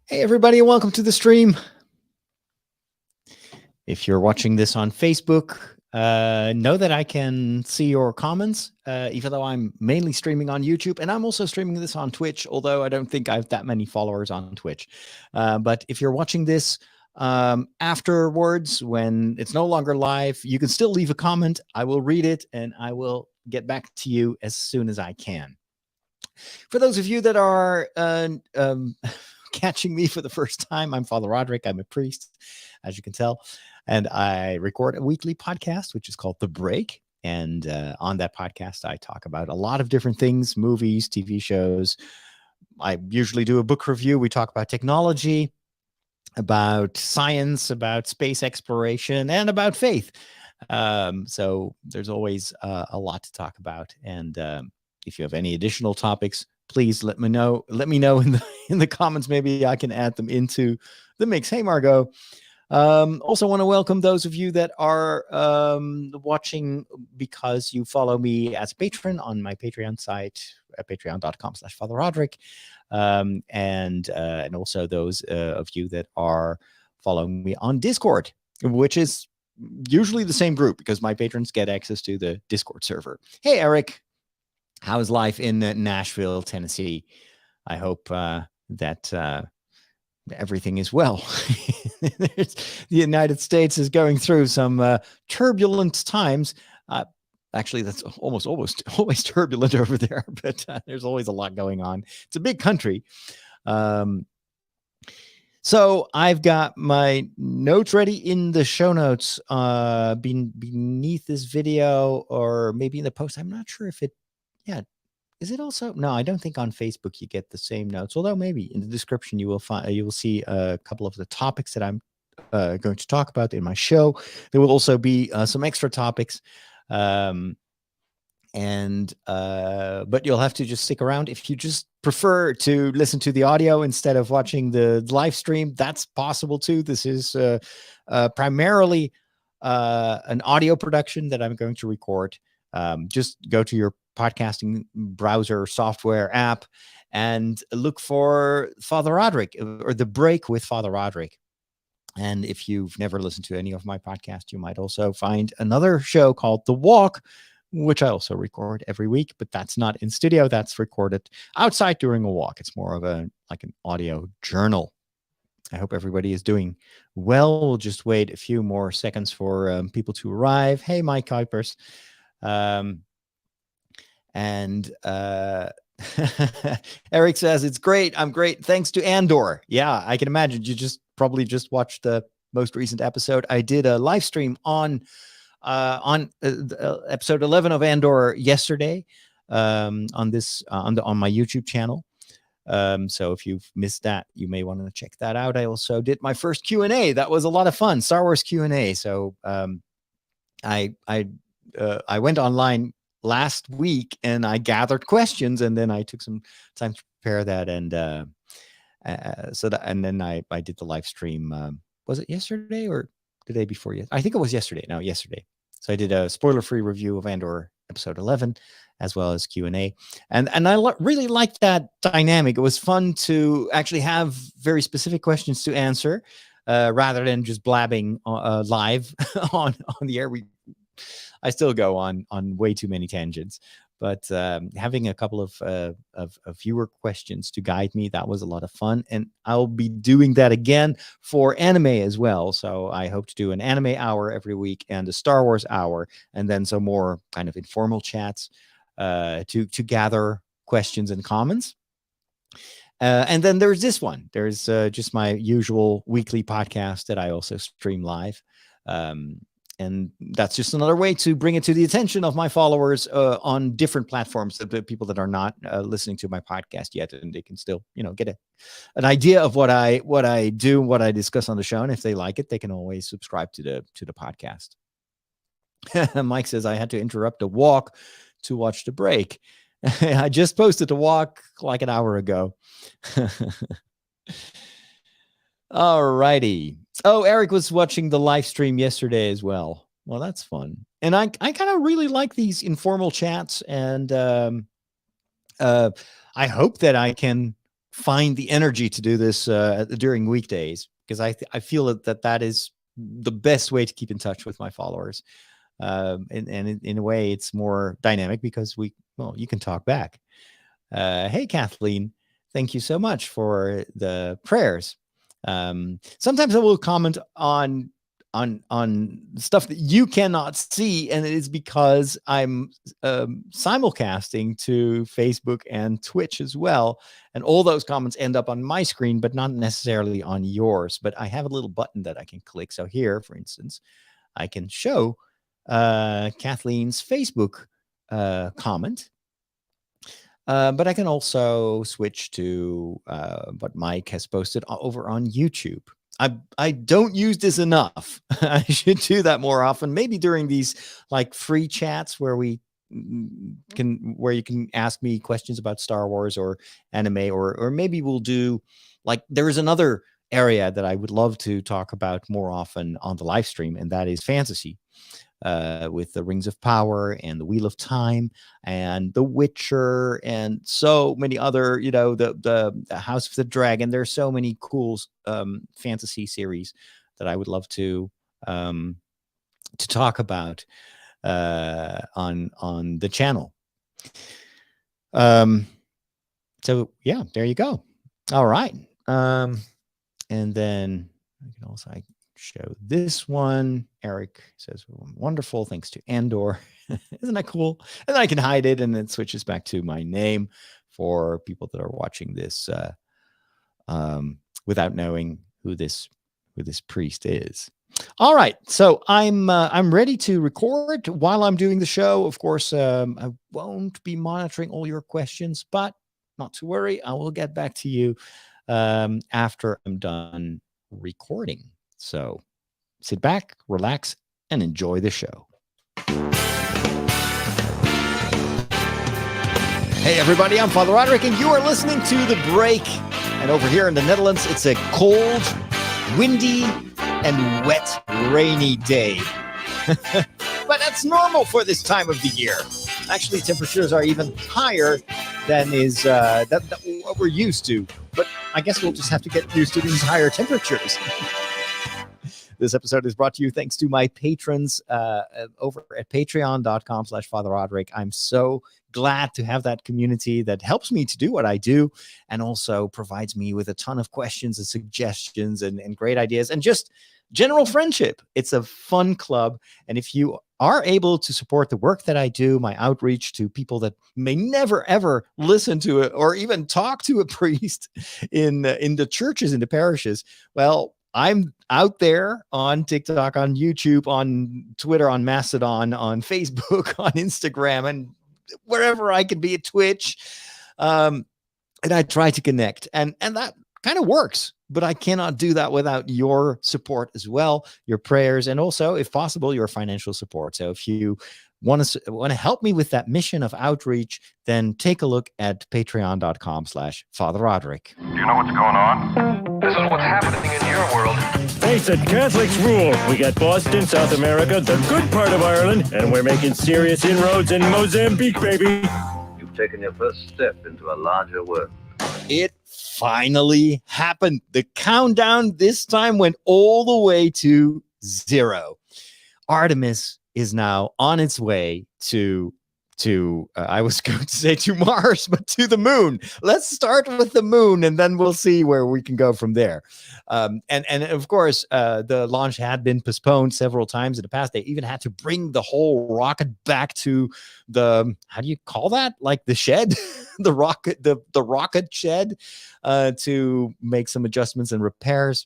Hey, everybody, and welcome to the stream. If you're watching this on Facebook, know that I can see your comments, even though I'm mainly streaming on YouTube. And I'm also streaming this on Twitch, although I don't think I have that many followers on Twitch. But if you're watching this afterwards, when it's no longer live, you can still leave a comment. I will read it, and I will get back to you as soon as I can. For those of you that are catching me for the first time, I'm Father Roderick. I'm a priest, as you can tell, and I record a weekly podcast, which is called The Break. And on that podcast, I talk about a lot of different things, movies, TV shows. I usually do a book review. We talk about technology, about science, about space exploration, and about faith. So there's always a lot to talk about. And if you have any additional topics, please let me know. Let me know in the comments. Maybe I can add them into the mix. Hey, Margot. Also want to welcome those of you that are watching because you follow me as a patron on my Patreon site at patreon.com/Father Roderick. And also those of you that are following me on Discord, which is usually the same group because my patrons get access to the Discord server. Hey, Eric. How's life in Nashville, Tennessee? I hope that everything is well. The United States is going through some turbulent times. Actually, that's almost always turbulent over there, but there's always a lot going on. It's a big country. So I've got my notes ready in the show notes beneath this video, or maybe in the post. I'm not sure if it, yeah. Is it also? No, I don't think on Facebook you get the same notes, although maybe in the description you will see a couple of the topics that I'm going to talk about in my show. There will also be some extra topics. But you'll have to just stick around. If you just prefer to listen to the audio instead of watching the live stream, that's possible too. This is primarily an audio production that I'm going to record. Just go to your podcasting browser software app and look for Father Roderick or The Break with Father Roderick. And if you've never listened to any of my podcasts, you might also find another show called The Walk, which I also record every week, but that's not in studio. That's recorded outside during a walk. It's more of an audio journal. I hope everybody is doing well. We'll just wait a few more seconds for people to arrive. Hey, Mike Kuipers. Eric says, it's great. I'm great. Thanks to Andor. Yeah, I can imagine. You probably just watched the most recent episode. I did a live stream on episode 11 of Andor yesterday on my YouTube channel. So if you've missed that, you may want to check that out. I also did my first Q&A. That was a lot of fun. Star Wars Q&A. So I went online last week and I gathered questions, and then I took some time to prepare that, and then I did the live stream. Was it yesterday or the day before? I think it was yesterday. No, yesterday. So I did a spoiler-free review of Andor episode 11, as well as Q&A, and I really liked that dynamic. It was fun to actually have very specific questions to answer, rather than just blabbing live on the air. I still go on way too many tangents, but having a couple of viewer questions to guide me, that was a lot of fun. And I'll be doing that again for anime as well. So I hope to do an anime hour every week and a Star Wars hour, and then some more kind of informal chats to gather questions and comments. And then there's this one. There's just my usual weekly podcast that I also stream live. And that's just another way to bring it to the attention of my followers on different platforms, the people that are not listening to my podcast yet, and they can still, get an idea of what I do, what I discuss on the show. And if they like it, they can always subscribe to the podcast. Mike says, I had to interrupt a walk to watch The Break. I just posted a walk like an hour ago. All righty. Oh, Eric was watching the live stream yesterday as well. Well, that's fun. And I kind of really like these informal chats. And I hope that I can find the energy to do this during weekdays, because I feel that is the best way to keep in touch with my followers. And in a way, it's more dynamic because you can talk back. Hey, Kathleen, thank you so much for the prayers. Sometimes I will comment on stuff that you cannot see, and it is because I'm simulcasting to Facebook and Twitch as well, and all those comments end up on my screen but not necessarily on yours. But I have a little button that I can click. So here, for instance, I can show Kathleen's Facebook comment, but I can also switch to what Mike has posted over on YouTube. I don't use this enough. I should do that more often. Maybe during these like free chats where you can ask me questions about Star Wars or anime, or maybe we'll do like, there is another area that I would love to talk about more often on the live stream, and that is fantasy. With the Rings of Power and the Wheel of Time and The Witcher and so many other, the House of the Dragon. There's so many cool fantasy series that I would love to talk about on the channel. So yeah, there you go. All right. And then I can also show this one. Eric says, wonderful, thanks to Andor. Isn't that cool? And then I can hide it, and it switches back to my name for people that are watching this without knowing who this priest is. All right, so I'm ready to record while I'm doing the show. Of course, I won't be monitoring all your questions, but not to worry, I will get back to you after I'm done recording. So sit back, relax, and enjoy the show. Hey, everybody, I'm Father Roderick, and you are listening to The Break. And over here in the Netherlands, it's a cold, windy, and wet, rainy day. But that's normal for this time of the year. Actually, temperatures are even higher than what we're used to. But I guess we'll just have to get used to these higher temperatures. This episode is brought to you thanks to my patrons over at patreon.com/Father Roderick. I'm so glad to have that community that helps me to do what I do, and also provides me with a ton of questions and suggestions and great ideas and just general friendship. It's a fun club. And if you are able to support the work that I do, my outreach to people that may never, ever listen to it or even talk to a priest in the churches, in the parishes, well, I'm out there on TikTok, on YouTube, on Twitter, on Mastodon, on Facebook, on Instagram, and wherever I can be, at Twitch. And I try to connect, and that kind of works, but I cannot do that without your support as well, your prayers, and also, if possible, your financial support. So if you want to help me with that mission of outreach, then take a look at patreon.com/Father Roderick. Do you know what's going on? This is what's happening in your world. Face it, Catholics rule. We got Boston, South America, the good part of Ireland, and we're making serious inroads in Mozambique, baby. You've taken your first step into a larger world. It finally happened. The countdown this time went all the way to 0. Artemis is now on its way to I was going to say to Mars, but to the moon. Let's start with the moon, and then we'll see where we can go from there. And of course, the launch had been postponed several times in the past. They even had to bring the whole rocket back to the, how do you call that? Like the shed, the rocket shed, to make some adjustments and repairs.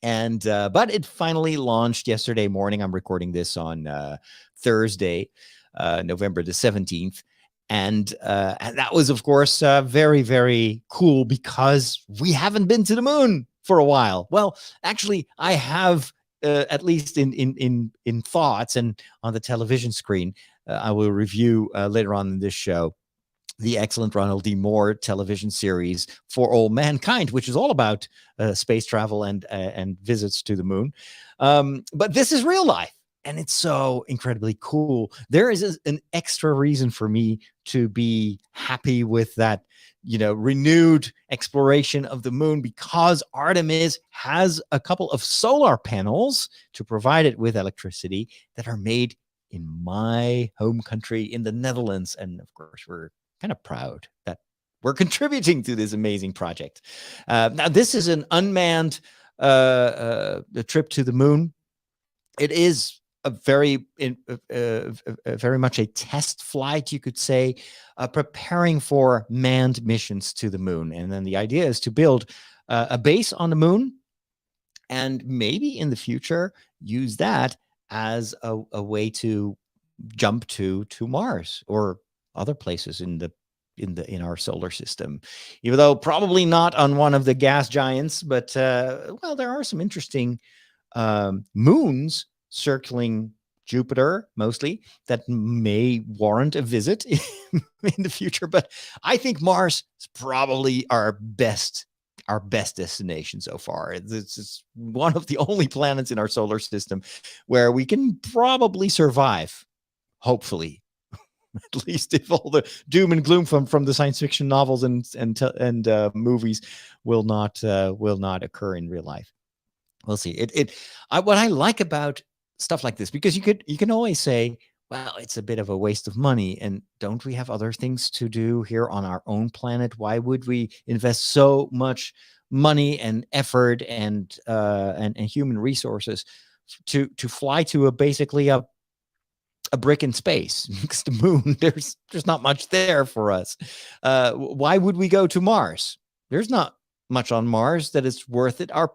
And but it finally launched yesterday morning. I'm recording this on Thursday, November the 17th. And that was, of course, very, very cool, because we haven't been to the moon for a while. Well, actually, I have, at least in thoughts and on the television screen. I will review later on in this show the excellent Ronald D television series For All Mankind, which is all about space travel and visits to the moon. But this is real life, and it's so incredibly cool. There is an extra reason for me to be happy with that renewed exploration of the moon, because Artemis has a couple of solar panels to provide it with electricity that are made in my home country in the Netherlands. And of course, we're kind of proud that we're contributing to this amazing project. Now, this is an unmanned trip to the moon. It is a very much a test flight, you could say, preparing for manned missions to the moon. And then the idea is to build a base on the moon, and maybe in the future use that as a way to jump to Mars or other places in our solar system, even though probably not on one of the gas giants. But well, there are some interesting moons circling Jupiter, mostly, that may warrant a visit in the future. But I think Mars is probably our best destination so far. It's one of the only planets in our solar system where we can probably survive, hopefully. At least if all the doom and gloom from the science fiction novels and movies will not occur in real life. We'll see. What I like about stuff like this, because you can always say, well, it's a bit of a waste of money, and don't we have other things to do here on our own planet? Why would we invest so much money and effort and human resources to fly to basically a brick in space? Because the moon, there's not much there for us. Why would we go to Mars? There's not much on Mars that is worth it. Our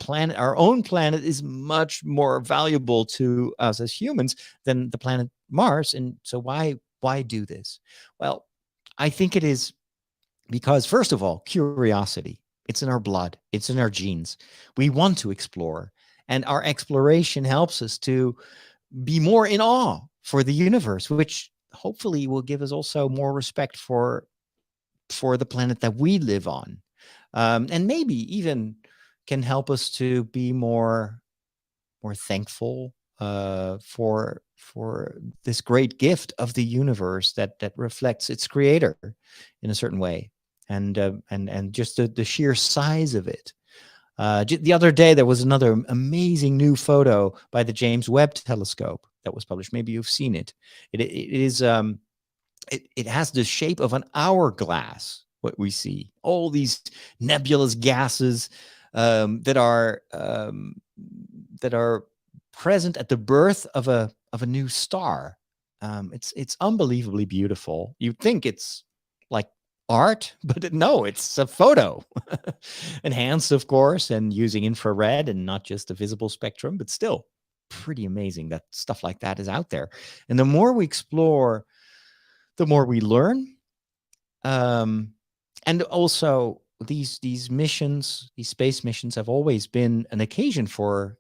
own planet is much more valuable to us as humans than the planet Mars. And so why do this? Well, I think it is because, first of all, curiosity. It's in our blood. It's in our genes. We want to explore, and our exploration helps us to be more in awe for the universe, which hopefully will give us also more respect for the planet that we live on. And maybe even can help us to be more thankful for this great gift of the universe that reflects its creator in a certain way, and just the sheer size of it. The other day, there was another amazing new photo by the James Webb Telescope that was published. Maybe you've seen it. It has the shape of an hourglass. What we see, all these nebulous gases that are present at the birth of a new star. It's unbelievably beautiful. You'd think it's like art, but no, it's a photo. Enhanced, of course, and using infrared and not just the visible spectrum, but still pretty amazing that stuff like that is out there. And the more we explore, the more we learn. And also, these missions, these space missions, have always been an occasion for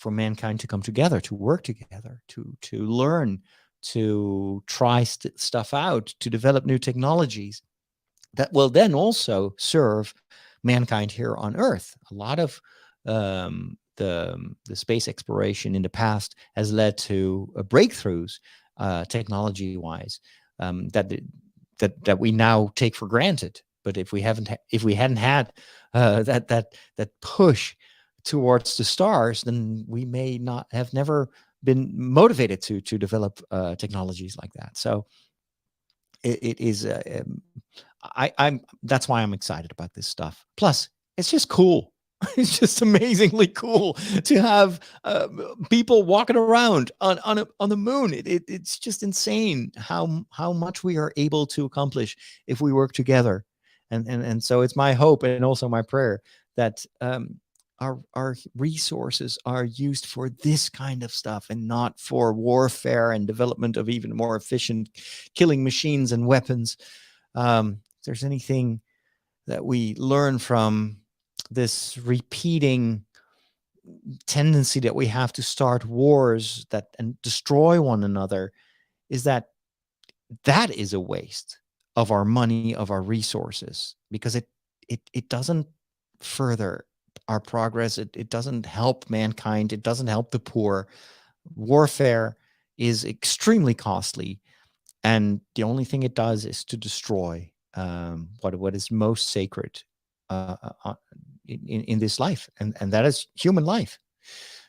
mankind to come together, to work together, to learn, to try stuff out, to develop new technologies that will then also serve mankind here on Earth. A lot of the space exploration in the past has led to breakthroughs, technology-wise, that we now take for granted. But if we hadn't had that push towards the stars, then we may not have never been motivated to develop technologies like that. So it is. That's why I'm excited about this stuff. Plus, it's just cool. It's just amazingly cool to have people walking around on the moon. It's just insane how much we are able to accomplish if we work together. And so it's my hope and also my prayer that our resources are used for this kind of stuff and not for warfare and development of even more efficient killing machines and weapons. If there's anything that we learn from this repeating tendency that we have to start wars and destroy one another, is that is a waste of our money, of our resources, because it doesn't further our progress. It doesn't help mankind. It doesn't help the poor. Warfare is extremely costly, and the only thing it does is to destroy. what is most sacred in this life, and that is human life.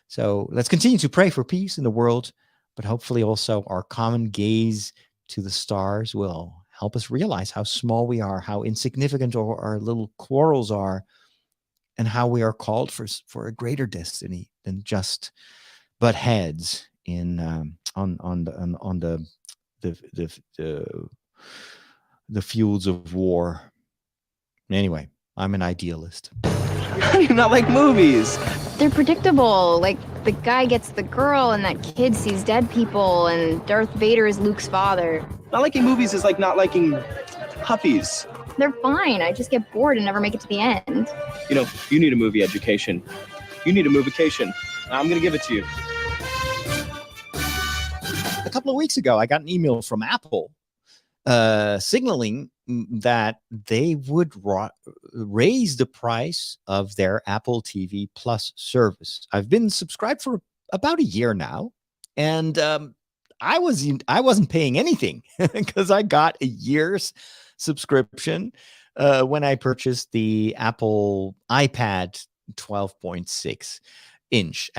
So let's continue to pray for peace in the world, but hopefully also our common gaze to the stars will help us realize how small we are, how insignificant our little quarrels are, and how we are called for a greater destiny than just butt heads in on the fields of war. Anyway, I'm an idealist. How do you not like movies? They're predictable. Like, the guy gets the girl, and that kid sees dead people, and Darth Vader is Luke's father. Not liking movies is like not liking puppies. They're fine. I just get bored and never make it to the end. You know, you need a movie education. You need a movication. I'm gonna give it to you. A couple of weeks ago, I got an email from Apple signaling that they would raise the price of their Apple TV Plus service. I've been subscribed for about a year now, and I wasn't paying anything because I got a year's subscription when I purchased the Apple iPad 12.6 inch.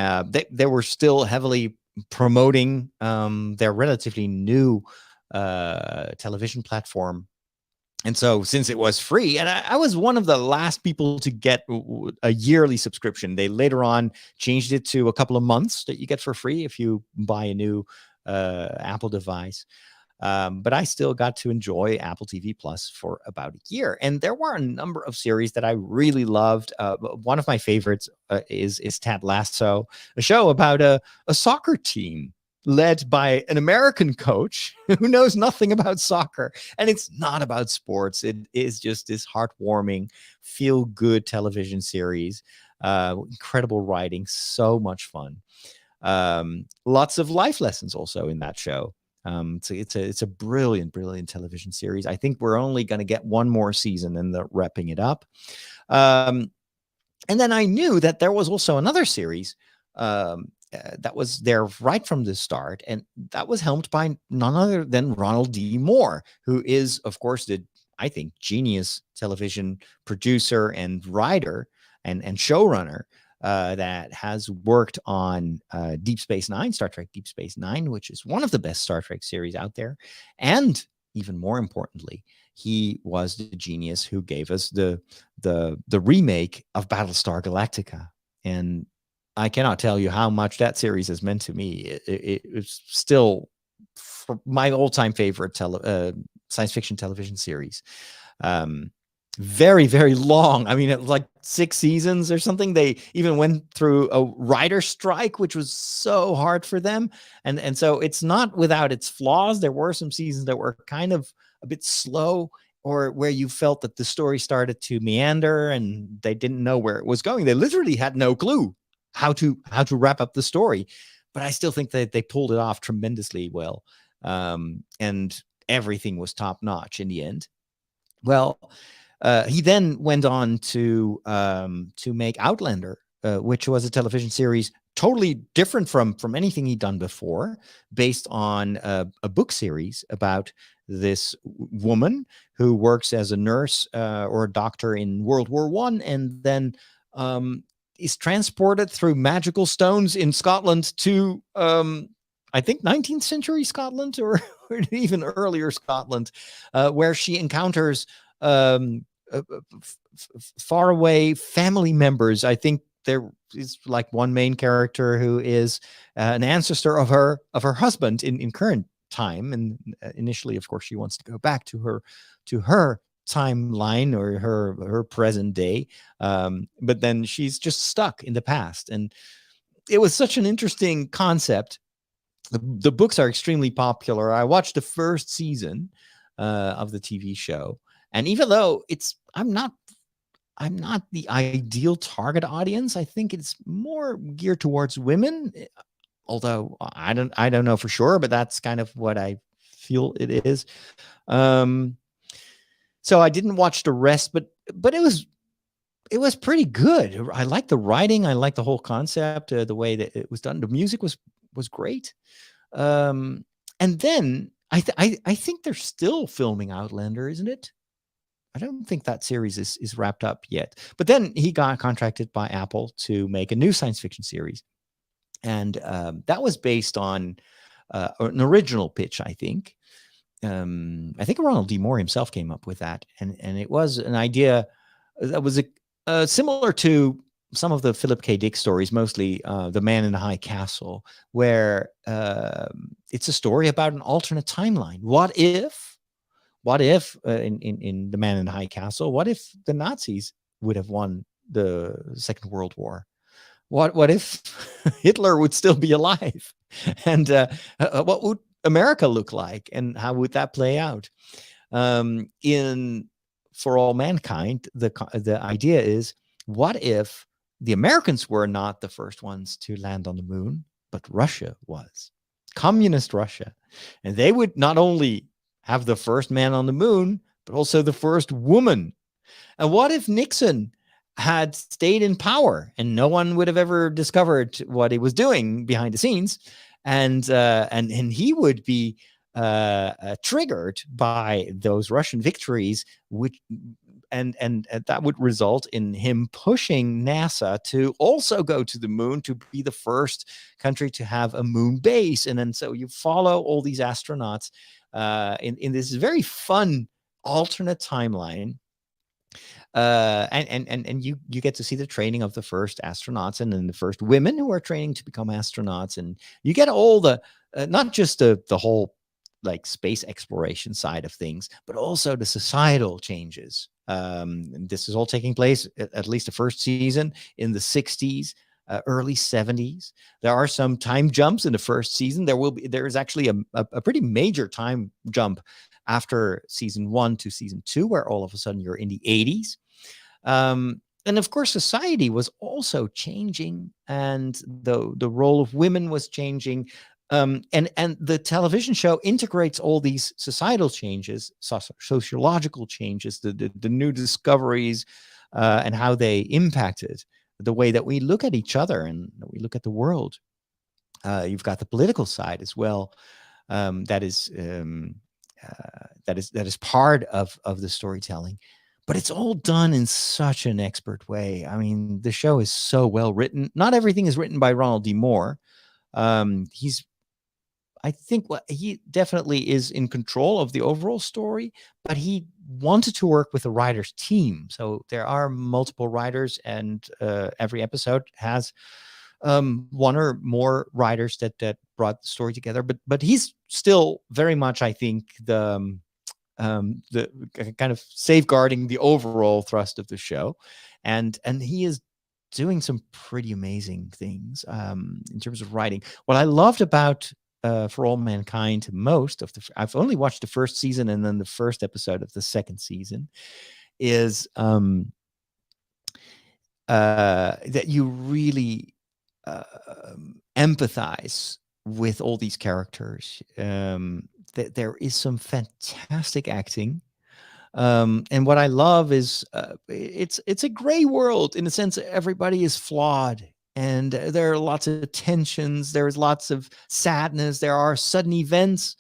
They were still heavily promoting their relatively new television platform. And so since it was free, and I was one of the last people to get a yearly subscription, they later on changed it to a couple of months that you get for free if you buy a new Apple device. But I still got to enjoy Apple TV Plus for about a year. And there were a number of series that I really loved. One of my favorites is Ted Lasso, a show about a soccer team led by an American coach who knows nothing about soccer. And it's not about sports. It is just this heartwarming, feel-good television series. Incredible writing, so much fun. Lots of life lessons also in that show. It's a brilliant television series. I think we're only going to get one more season and they're wrapping it up. And then I knew that there was also another series that was there right from the start, and that was helmed by none other than Ronald D. Moore, who is, of course, the, I think, genius television producer and writer and showrunner that has worked on Deep Space Nine, Star Trek Deep Space Nine, which is one of the best Star Trek series out there. And even more importantly, he was the genius who gave us the remake of Battlestar Galactica. And I cannot tell you how much that series has meant to me. It's still my all-time favorite science fiction television series. Very, very long. I mean, it was like 6 seasons or something. They even went through a writer strike, which was so hard for them. And so it's not without its flaws. There were some seasons that were kind of a bit slow, or where you felt that the story started to meander and they didn't know where it was going. They literally had no clue how to wrap up the story. But I still think that they pulled it off tremendously well. And everything was top notch in the end. Well, he then went on to make Outlander, which was a television series totally different from anything he'd done before, based on a book series about this woman who works as a nurse or a doctor in World War I, and then is transported through magical stones in Scotland to, I think, 19th century Scotland or even earlier Scotland, where she encounters far away family members. I think there is like one main character who is an ancestor of her husband in current time, and initially, of course, she wants to go back to her timeline or her present day, but then she's just stuck in the past. And it was such an interesting concept. The books are extremely popular. I watched the first season of the TV show, and even though I'm not the ideal target audience, I think it's more geared towards women, although I don't know for sure, but that's kind of what I feel it is. So I didn't watch the rest, but it was pretty good. I like the writing. I like the whole concept, the way that it was done. The music was great. And then I think they're still filming Outlander, isn't it? I don't think that series is wrapped up yet. But then he got contracted by Apple to make a new science fiction series, and that was based on an original pitch, I think. I think Ronald D. Moore himself came up with that, and it was an idea that was similar to some of the Philip K. Dick stories, mostly The Man in the High Castle, where it's a story about an alternate timeline. What if in The Man in the High Castle, what if the Nazis would have won the Second World War? What if Hitler would still be alive? And what would America look like, and how would that play out? In For All Mankind, the idea is, what if the Americans were not the first ones to land on the moon, but Russia was, communist Russia, and they would not only have the first man on the moon, but also the first woman. And what if Nixon had stayed in power and no one would have ever discovered what he was doing behind the scenes, and he would be triggered by those Russian victories, which and that would result in him pushing NASA to also go to the moon, to be the first country to have a moon base. And then so you follow all these astronauts in this very fun alternate timeline. And you get to see the training of the first astronauts, and then the first women who are training to become astronauts, and you get all the not just the whole like space exploration side of things, but also the societal changes. This is all taking place, at least the first season, in the 60s, early 70s. There are some time jumps in the first season. There is actually a pretty major time jump after season 1 to season 2, where all of a sudden you're in the 80s. And of course, society was also changing, and the role of women was changing. And the television show integrates all these societal changes, sociological changes, the new discoveries, and how they impacted the way that we look at each other and that we look at the world. You've got the political side as well. That is part of the storytelling, but it's all done in such an expert way. I mean, the show is so well written. Not everything is written by Ronald D. Moore. I think he definitely is in control of the overall story, but he wanted to work with a writer's team. So there are multiple writers, and every episode has one or more writers that brought the story together. But he's still very much, I think, the kind of safeguarding the overall thrust of the show, and he is doing some pretty amazing things in terms of writing. What I loved about For All Mankind most of I've only watched the first season and then the first episode of the second season, is that you really empathize with all these characters. That there is some fantastic acting. And what I love is it's a gray world in the sense that everybody is flawed, and there are lots of tensions. There's lots of sadness. There are sudden events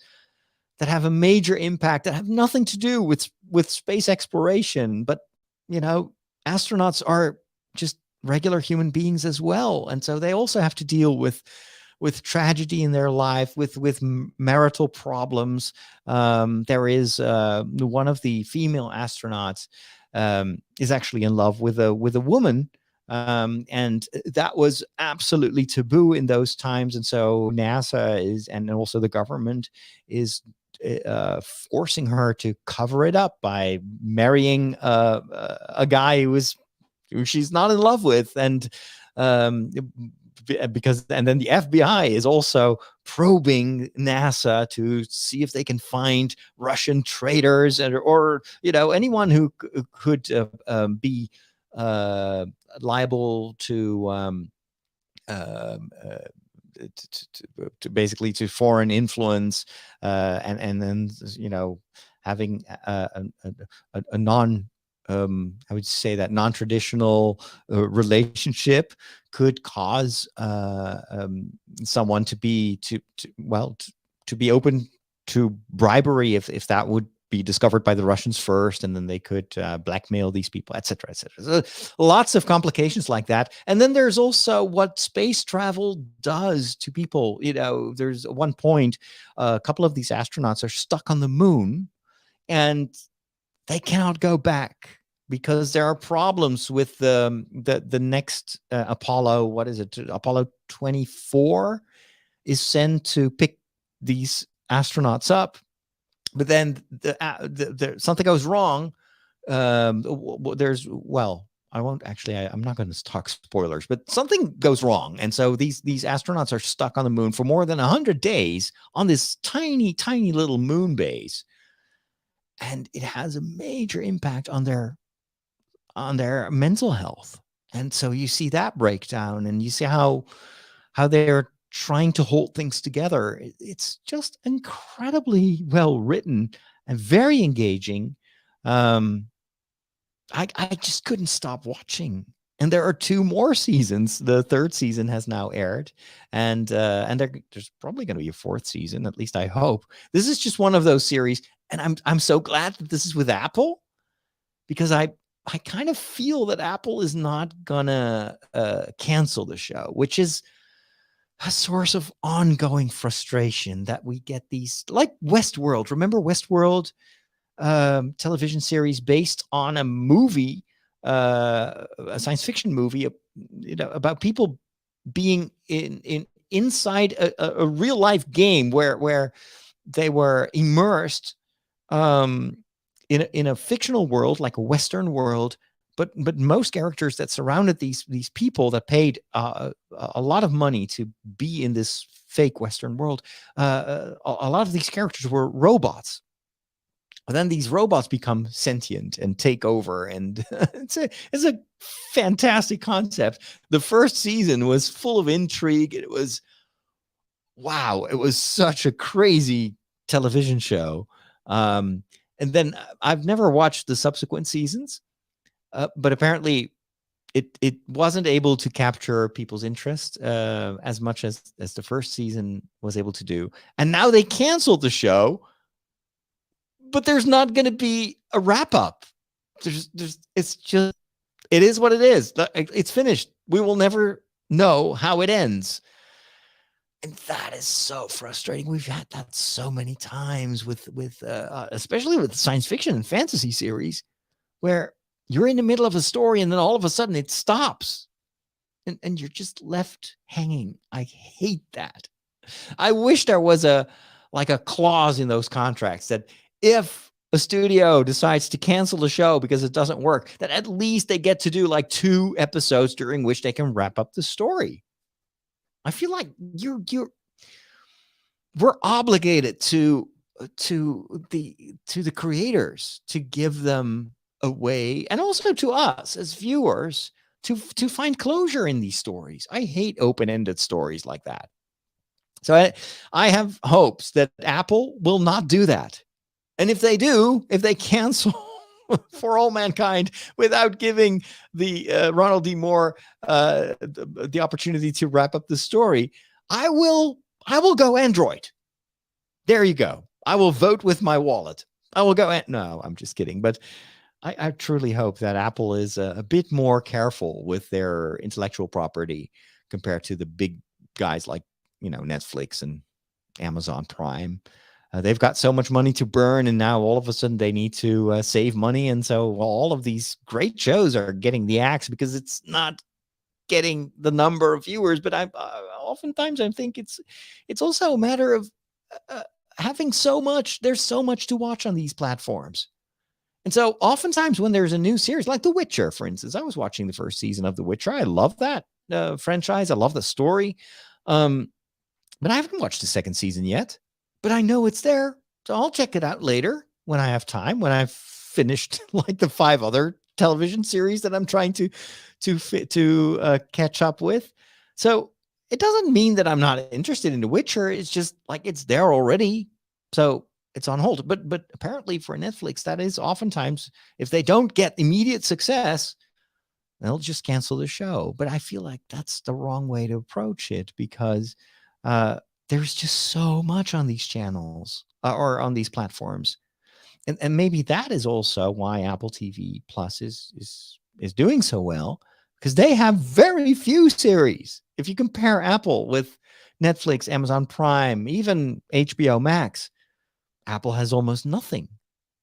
that have a major impact that have nothing to do with space exploration. But, you know, astronauts are just regular human beings as well. And so they also have to deal with tragedy in their life, with marital problems. There is one of the female astronauts is actually in love with a woman. And that was absolutely taboo in those times. And so NASA and also the government is forcing her to cover it up by marrying a guy who she's not in love with. And then the FBI is also probing NASA to see if they can find Russian traitors or you know, anyone who could be liable to basically to foreign influence, and then, you know, having a non I would say that non-traditional relationship could cause someone to be open to bribery if that would be discovered by the Russians first, and then they could blackmail these people, etc., etc. So lots of complications like that. And then there's also what space travel does to people. There's one point, a couple of these astronauts are stuck on the moon, and they cannot go back because there are problems with the next Apollo. What is it? Apollo 24 is sent to pick these astronauts up, but then something goes wrong. I won't actually. I'm not going to talk spoilers, but something goes wrong, and so these astronauts are stuck on the moon for more than 100 days on this tiny little moon base, and it has a major impact on their mental health. And so you see that breakdown, and you see how they're trying to hold things together. It's just incredibly well written and very engaging. I just couldn't stop watching. And there are 2 more seasons. The 3rd season has now aired, and there's probably going to be a 4th season. At least I hope. This is just one of those series, and I'm so glad that this is with Apple, because I kind of feel that Apple is not gonna cancel the show, which is a source of ongoing frustration that we get these, like Westworld. Remember Westworld, television series based on a movie, a science fiction movie, about people being inside a real life game where they were immersed in a fictional world, like a Western world, but most characters that surrounded these people that paid a lot of money to be in this fake Western world, a lot of these characters were robots. But then these robots become sentient and take over, and it's a fantastic concept. The first season was full of intrigue. It was such a crazy television show. And then I've never watched the subsequent seasons, but apparently it wasn't able to capture people's interest as much as the first season was able to do. And now they canceled the show, but there's not going to be a wrap up. It is what it is. It's finished. We will never know how it ends. And that is so frustrating. We've had that so many times with especially with science fiction and fantasy series, where you're in the middle of a story and then all of a sudden it stops, and you're just left hanging. I hate that. I wish there was a clause in those contracts that if a studio decides to cancel the show because it doesn't work, that at least they get to do like 2 episodes during which they can wrap up the story. I feel like we're obligated to the creators to give them a way, and also to us as viewers to find closure in these stories. I hate open-ended stories like that. So I have hopes that Apple will not do that. And if they do, if they cancel For All Mankind without giving the Ronald D. Moore the opportunity to wrap up the story, I will go Android. There you go. I will vote with my wallet. I will go. No, I'm just kidding. But I truly hope that Apple is a bit more careful with their intellectual property compared to the big guys like, Netflix and Amazon Prime. They've got so much money to burn, and now all of a sudden they need to save money. And so all of these great shows are getting the axe because it's not getting the number of viewers. But oftentimes I think it's also a matter of having so much. There's so much to watch on these platforms. And so oftentimes when there's a new series, like The Witcher, for instance, I was watching the first season of The Witcher. I love that franchise. I love the story. But I haven't watched the second season yet. But I know it's there, so I'll check it out later when I have time, when I've finished like the 5 other television series that I'm trying to catch up with. So it doesn't mean that I'm not interested in The Witcher. It's just like it's there already, so it's on hold. But apparently for Netflix, that is oftentimes, if they don't get immediate success, they'll just cancel the show. But I feel like that's the wrong way to approach it, because there's just so much on these channels or on these platforms. and maybe that is also why Apple TV Plus is doing so well, because they have very few series. If you compare Apple with Netflix, Amazon Prime, even HBO Max, Apple has almost nothing.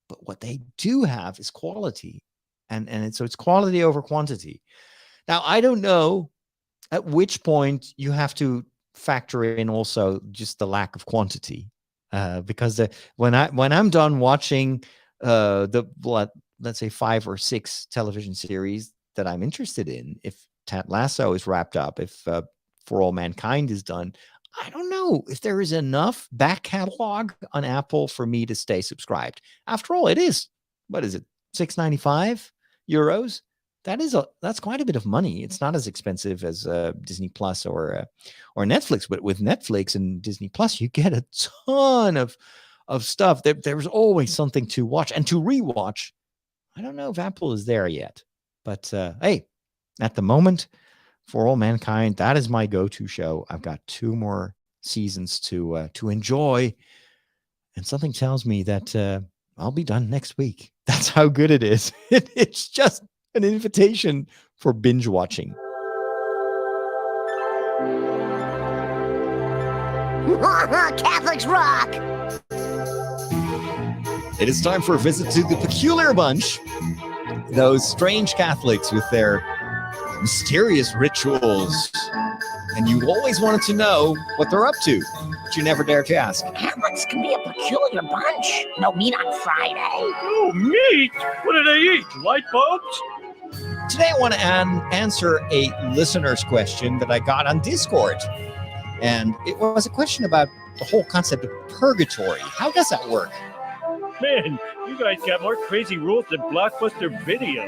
But what they do have is quality, and so it's quality over quantity. Now, I don't know at which point you have to factor in also just the lack of quantity, because when I'm done watching let's say 5 or 6 television series that I'm interested in, if Ted Lasso is wrapped up, if For All Mankind is done, I don't know if there is enough back catalog on Apple for me to stay subscribed. After all, it is, what is it, €6.95? That's quite a bit of money. It's not as expensive as Disney Plus or Netflix, but with Netflix and Disney Plus, you get a ton of stuff. There's always something to watch and to rewatch. I don't know if Apple is there yet, but hey, at the moment, For All Mankind, that is my go-to show. I've got 2 more seasons to enjoy, and something tells me that I'll be done next week. That's how good it is. It's just an invitation for binge watching. Catholics rock! It is time for a visit to the Peculiar Bunch. Those strange Catholics with their mysterious rituals. And you always wanted to know what they're up to, but you never dared to ask. Catholics can be a peculiar bunch. No meat on Friday. Oh, meat! What do they eat? Light bulbs? Today I want to answer a listener's question that I got on Discord. And it was a question about the whole concept of purgatory. How does that work? Man, you guys got more crazy rules than Blockbuster Video.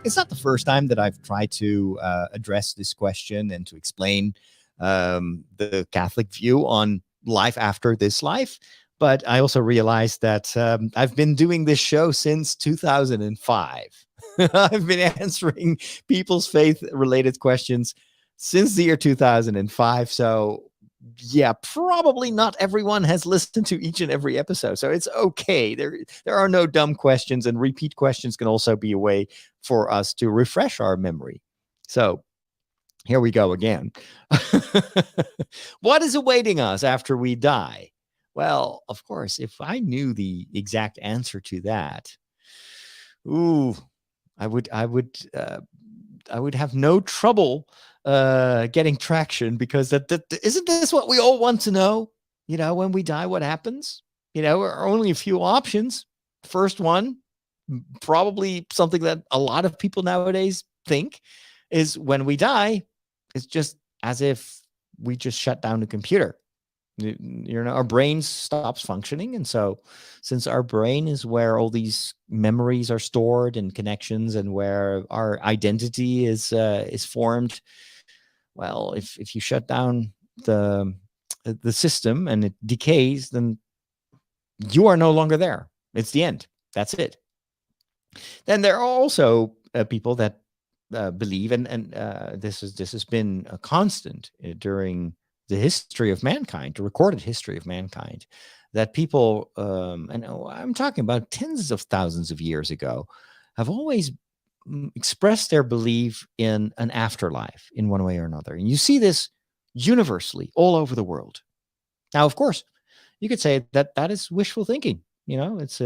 It's not the first time that I've tried to address this question and to explain the Catholic view on life after this life. But I also realized that I've been doing this show since 2005. I've been answering people's faith-related questions since the year 2005. So, yeah, probably not everyone has listened to each and every episode. So it's okay. There are no dumb questions, and repeat questions can also be a way for us to refresh our memory. So here we go again. What is awaiting us after we die? Well, of course, if I knew the exact answer to that, I would have no trouble getting traction, because that isn't this what we all want to know? When we die, what happens? There are only a few options. First one, probably something that a lot of people nowadays think, is when we die, it's just as if we just shut down the computer. Our brain stops functioning. And so since our brain is where all these memories are stored and connections, and where our identity is formed, well, if you shut down the system and it decays, then you are no longer there. It's the end. That's it. Then there are also people that believe, and this has been a constant during the history of mankind, the recorded history of mankind, that people, and I'm talking about tens of thousands of years ago, have always expressed their belief in an afterlife in one way or another. And you see this universally all over the world. Now, of course, you could say that is wishful thinking. It's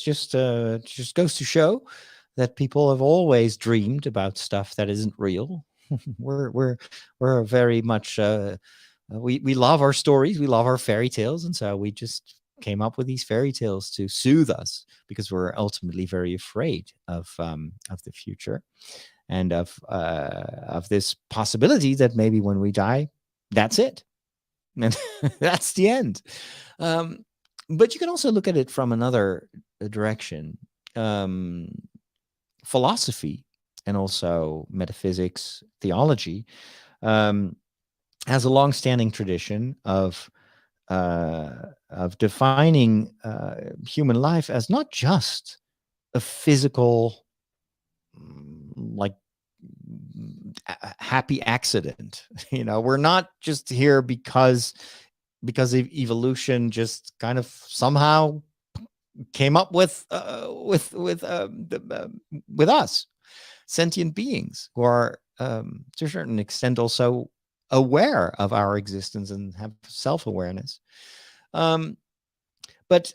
just goes to show that people have always dreamed about stuff that isn't real. We're very much we love our stories, we love our fairy tales, and so we just came up with these fairy tales to soothe us, because we're ultimately very afraid of the future, and of this possibility that maybe when we die, that's it, and that's the end. But you can also look at it from another direction. Philosophy and also metaphysics, theology, has a long-standing tradition of defining human life as not just a physical, like, happy accident. We're not just here because because evolution just kind of somehow came up with us, sentient beings who are to a certain extent also aware of our existence and have self-awareness. But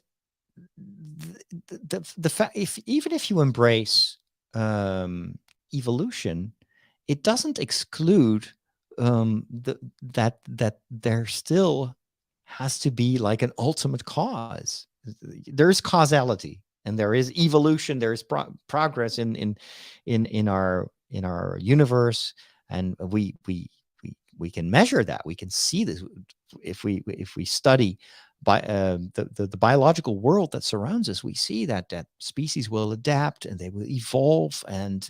the fact, even if you embrace evolution, it doesn't exclude that there still has to be like an ultimate cause. There's causality, and there is evolution. There is progress in our universe, and we we can measure that. We can see this if we study by the biological world that surrounds us. We see that species will adapt and they will evolve, and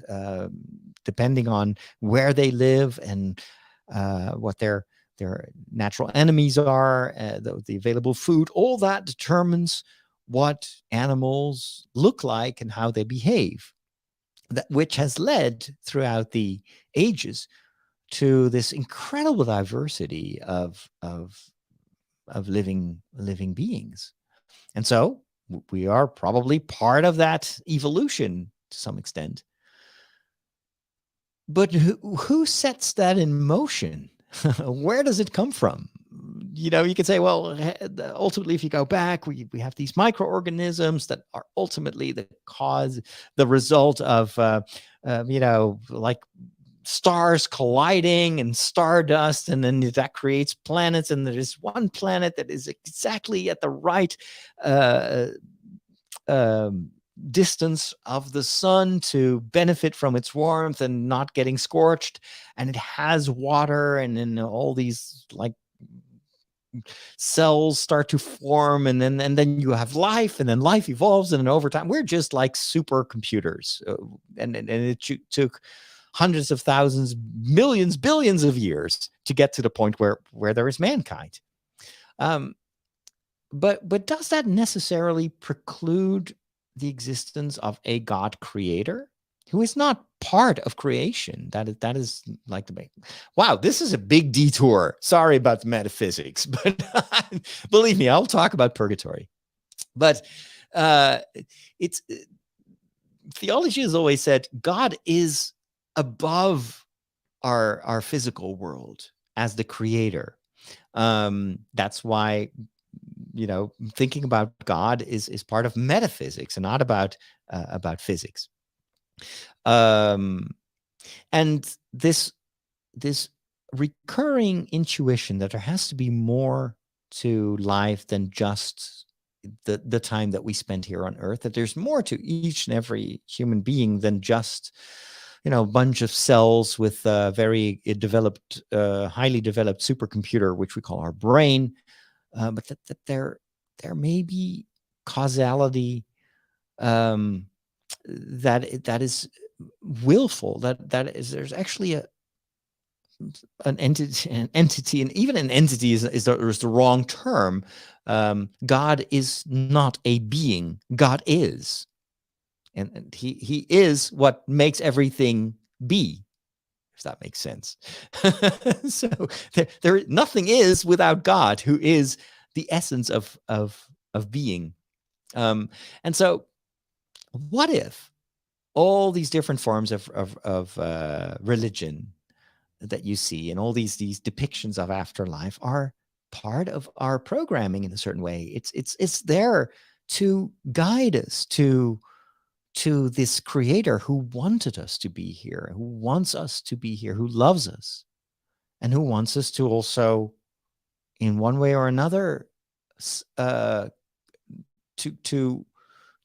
depending on where they live and what their natural enemies are, the available food, all that determines what animals look like and how they behave. Which has led throughout the ages to this incredible diversity of living beings. And so we are probably part of that evolution to some extent. But who sets that in motion? Where does it come from? You know, you could say, well, ultimately, if you go back, we have these microorganisms that are ultimately the result of, like stars colliding and stardust, and then that creates planets. And there is one planet that is exactly at the right distance of the sun to benefit from its warmth and not getting scorched. And it has water, and then all these like cells start to form, and then you have life, and then life evolves, and then over time we're just like supercomputers, and it took hundreds of thousands, millions, billions of years to get to the point where there is mankind. But does that necessarily preclude the existence of a God creator who is not part of creation? That is like the big, wow, this is a big detour. Sorry about the metaphysics, but believe me, I'll talk about purgatory. But it's theology has always said God is above our physical world as the creator. That's why, thinking about God is part of metaphysics and not about physics. And this recurring intuition that there has to be more to life than just the time that we spend here on Earth, that there's more to each and every human being than just a bunch of cells with a very developed, highly developed supercomputer, which we call our brain, but that there may be causality that is willful, that is, there's actually an entity, and even an entity is the wrong term. God is not a being. God is, and he is what makes everything be, if that makes sense. So there nothing is without God, who is the essence of being. And so what if all these different forms of religion that you see, and all these depictions of afterlife, are part of our programming in a certain way? It's there to guide us to this creator who wanted us to be here, who wants us to be here, who loves us, and who wants us to also, in one way or another, to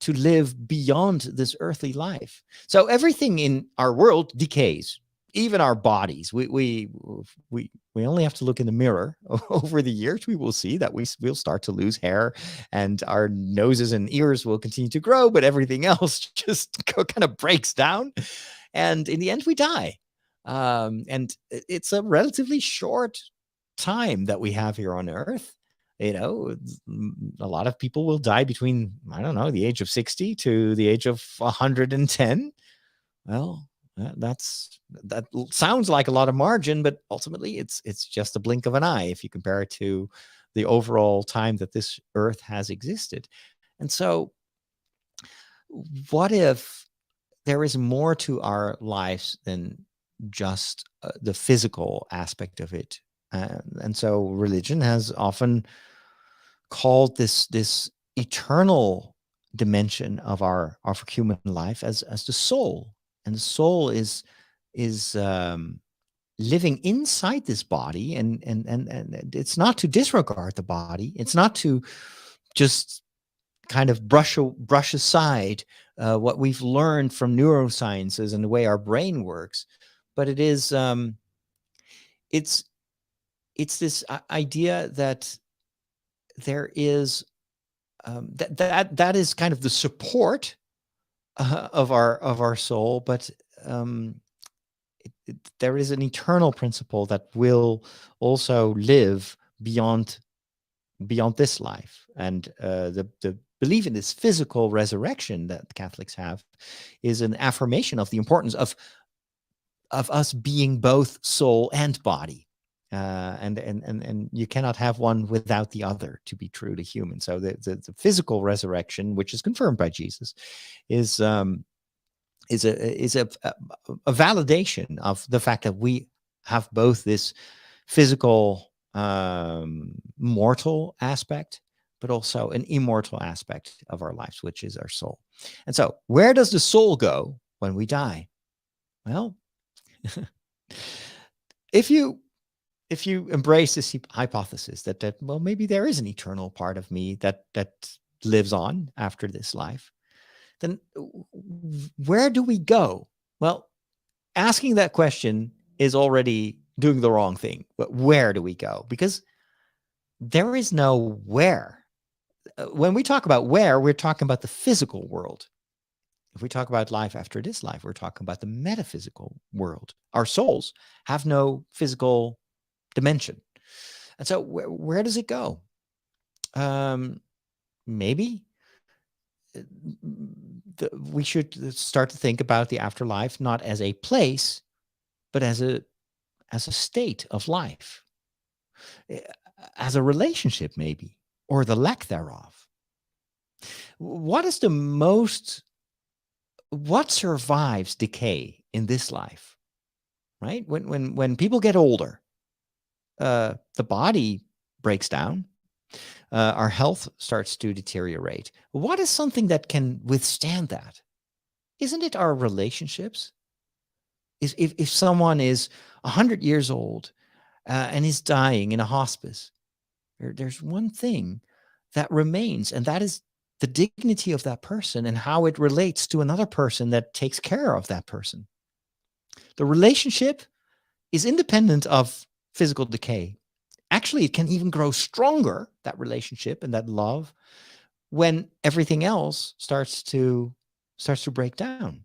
live beyond this earthly life. So everything in our world decays, even our bodies. We only have to look in the mirror. Over the years, we will see that we'll start to lose hair, and our noses and ears will continue to grow, but everything else just kind of breaks down. And in the end, we die. And it's a relatively short time that we have here on Earth. A lot of people will die between, I don't know, the age of 60 to the age of 110. Well, that sounds like a lot of margin, but ultimately it's just a blink of an eye if you compare it to the overall time that this earth has existed. And so what if there is more to our lives than just the physical aspect of it? And so religion has often called this eternal dimension of our human life as the soul. And the soul is living inside this body, and it's not to disregard the body. It's not to just kind of brush aside what we've learned from neurosciences and the way our brain works, but it is it's this idea that there is that is kind of the support of our soul, but there is an eternal principle that will also live beyond this life. And the belief in this physical resurrection that Catholics have is an affirmation of the importance of us being both soul and body. And you cannot have one without the other to be true to human. So the physical resurrection, which is confirmed by Jesus, is a validation of the fact that we have both this physical mortal aspect, but also an immortal aspect of our lives, which is our soul. And so where does the soul go when we die? Well, if you embrace this hypothesis that well, maybe there is an eternal part of me that lives on after this life, then where do we go? Well, asking that question is already doing the wrong thing. But where do we go? Because there is no where. When we talk about where, we're talking about the physical world. If we talk about life after this life, we're talking about the metaphysical world. Our souls have no physical dimension. And so where does it go? Maybe we should start to think about the afterlife not as a place, but as a state of life, as a relationship maybe, or the lack thereof. What survives decay in this life, right? When people get older, the body breaks down, our health starts to deteriorate. What is something that can withstand that? Isn't it our relationships? If someone is 100 years old and is dying in a hospice, there's one thing that remains, and that is the dignity of that person and how it relates to another person that takes care of that person. The relationship is independent of physical decay. Actually, it can even grow stronger, that relationship and that love, when everything else starts to break down.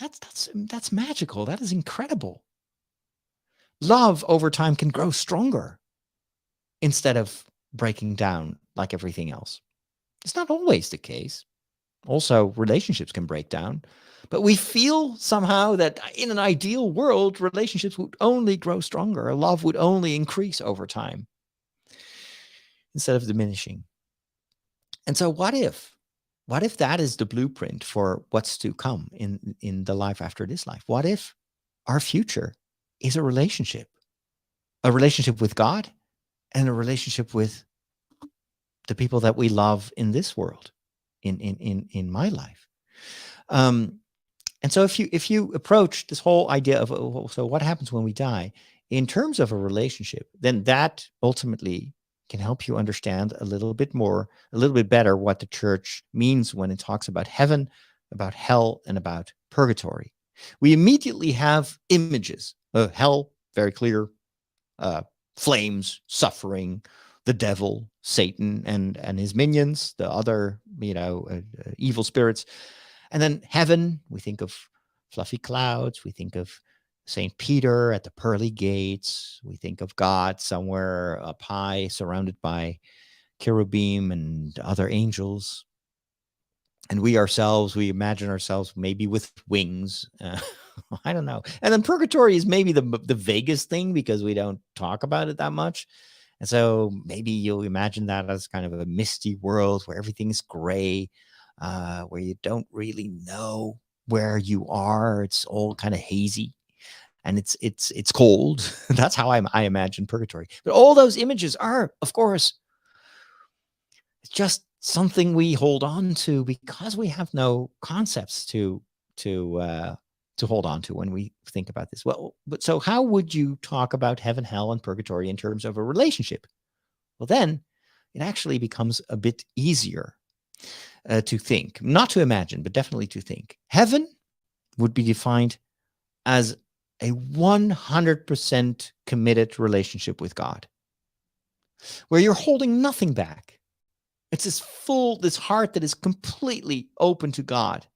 That's magical. That is incredible. Love over time can grow stronger instead of breaking down like everything else. It's not always the case. Also, relationships can break down, but we feel somehow that in an ideal world, relationships would only grow stronger. Love would only increase over time instead of diminishing. And so what if that is the blueprint for what's to come in the life after this life? What if our future is a relationship with God and a relationship with the people that we love in this world, in my life? And so if you approach this whole idea of, so what happens when we die in terms of a relationship, then that ultimately can help you understand a little bit better what the church means when it talks about heaven, about hell, and about purgatory. We immediately have images of hell, very clear, flames, suffering, the devil, Satan, and his minions, the other, evil spirits. And then heaven, we think of fluffy clouds. We think of St. Peter at the pearly gates. We think of God somewhere up high, surrounded by cherubim and other angels. And we imagine ourselves maybe with wings. I don't know. And then purgatory is maybe the vaguest thing because we don't talk about it that much. And so maybe you'll imagine that as kind of a misty world where everything is gray, where you don't really know where you are. It's all kind of hazy, and it's cold. That's how I imagine purgatory. But all those images are, of course, it's just something we hold on to because we have no concepts to hold on to when we think about this. Well, but so how would you talk about heaven, hell, and purgatory in terms of a relationship? Well, then it actually becomes a bit easier to think, not to imagine, but definitely to think. Heaven would be defined as a 100% committed relationship with God, where you're holding nothing back. It's this heart that is completely open to God,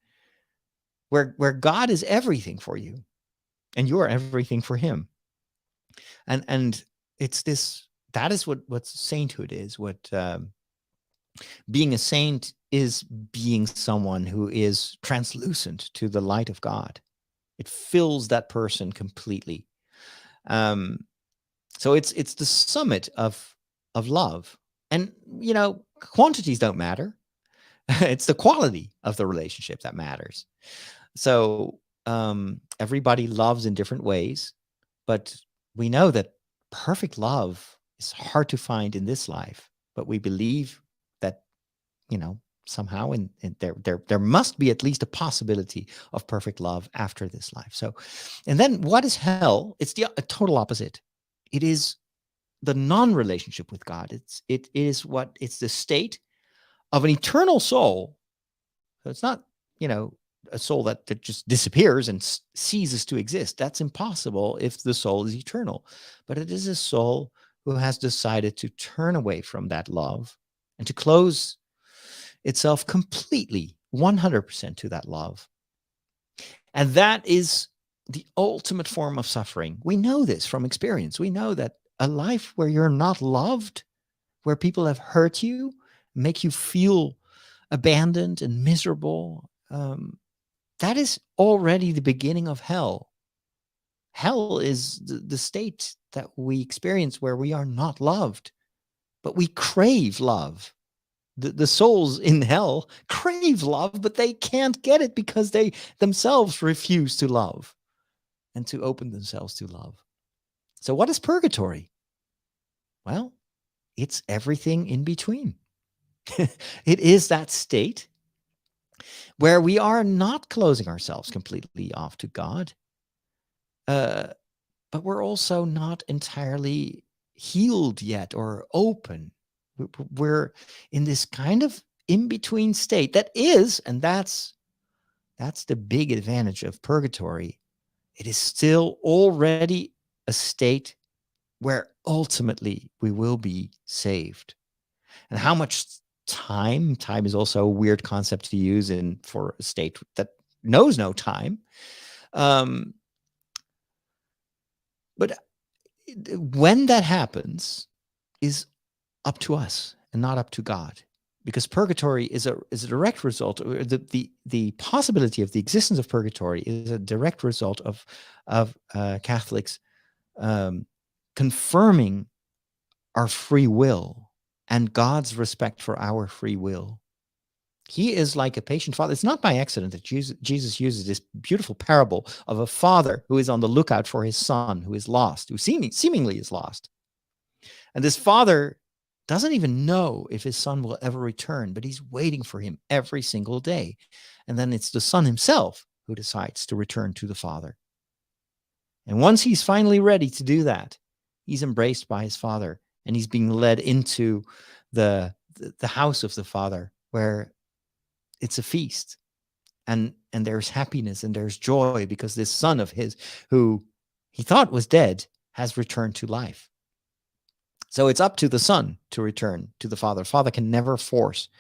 where God is everything for you and you're everything for him. And it's this, that is what sainthood is. What being a saint is being someone who is translucent to the light of God. It fills that person completely. So it's the summit of love. And, quantities don't matter. It's the quality of the relationship that matters. So everybody loves in different ways, but we know that perfect love is hard to find in this life. But we believe that, somehow there must be at least a possibility of perfect love after this life. So, and then what is hell? It's the total opposite. It is the non-relationship with God. It's the state of an eternal soul. So it's not, a soul that just disappears and ceases to exist. That's impossible if the soul is eternal. But it is a soul who has decided to turn away from that love and to close itself completely, 100% to that love. And that is the ultimate form of suffering. We know this from experience. We know that a life where you're not loved, where people have hurt you, make you feel abandoned and miserable, that is already the beginning of hell. Hell is the state that we experience where we are not loved, but we crave love. The souls in hell crave love, but they can't get it because they themselves refuse to love and to open themselves to love. So what is purgatory? Well, it's everything in between. It is that state where we are not closing ourselves completely off to God, but we're also not entirely healed yet or open. We're in this kind of in-between state that is, and that's the big advantage of purgatory. It is still already a state where ultimately we will be saved. And how much time is also a weird concept to use for a state that knows no time. But when that happens is up to us and not up to God, because purgatory is a direct result. The possibility of the existence of purgatory is a direct result of Catholics confirming our free will and God's respect for our free will. He is like a patient father. It's not by accident that Jesus uses this beautiful parable of a father who is on the lookout for his son who is lost, who seemingly is lost. And this father doesn't even know if his son will ever return, but he's waiting for him every single day. And then it's the son himself who decides to return to the father. And once he's finally ready to do that, he's embraced by his father and he's being led into the house of the father, where it's a feast and there's happiness and there's joy because this son of his who he thought was dead has returned to life. So it's up to the son to return to the father. Father can never force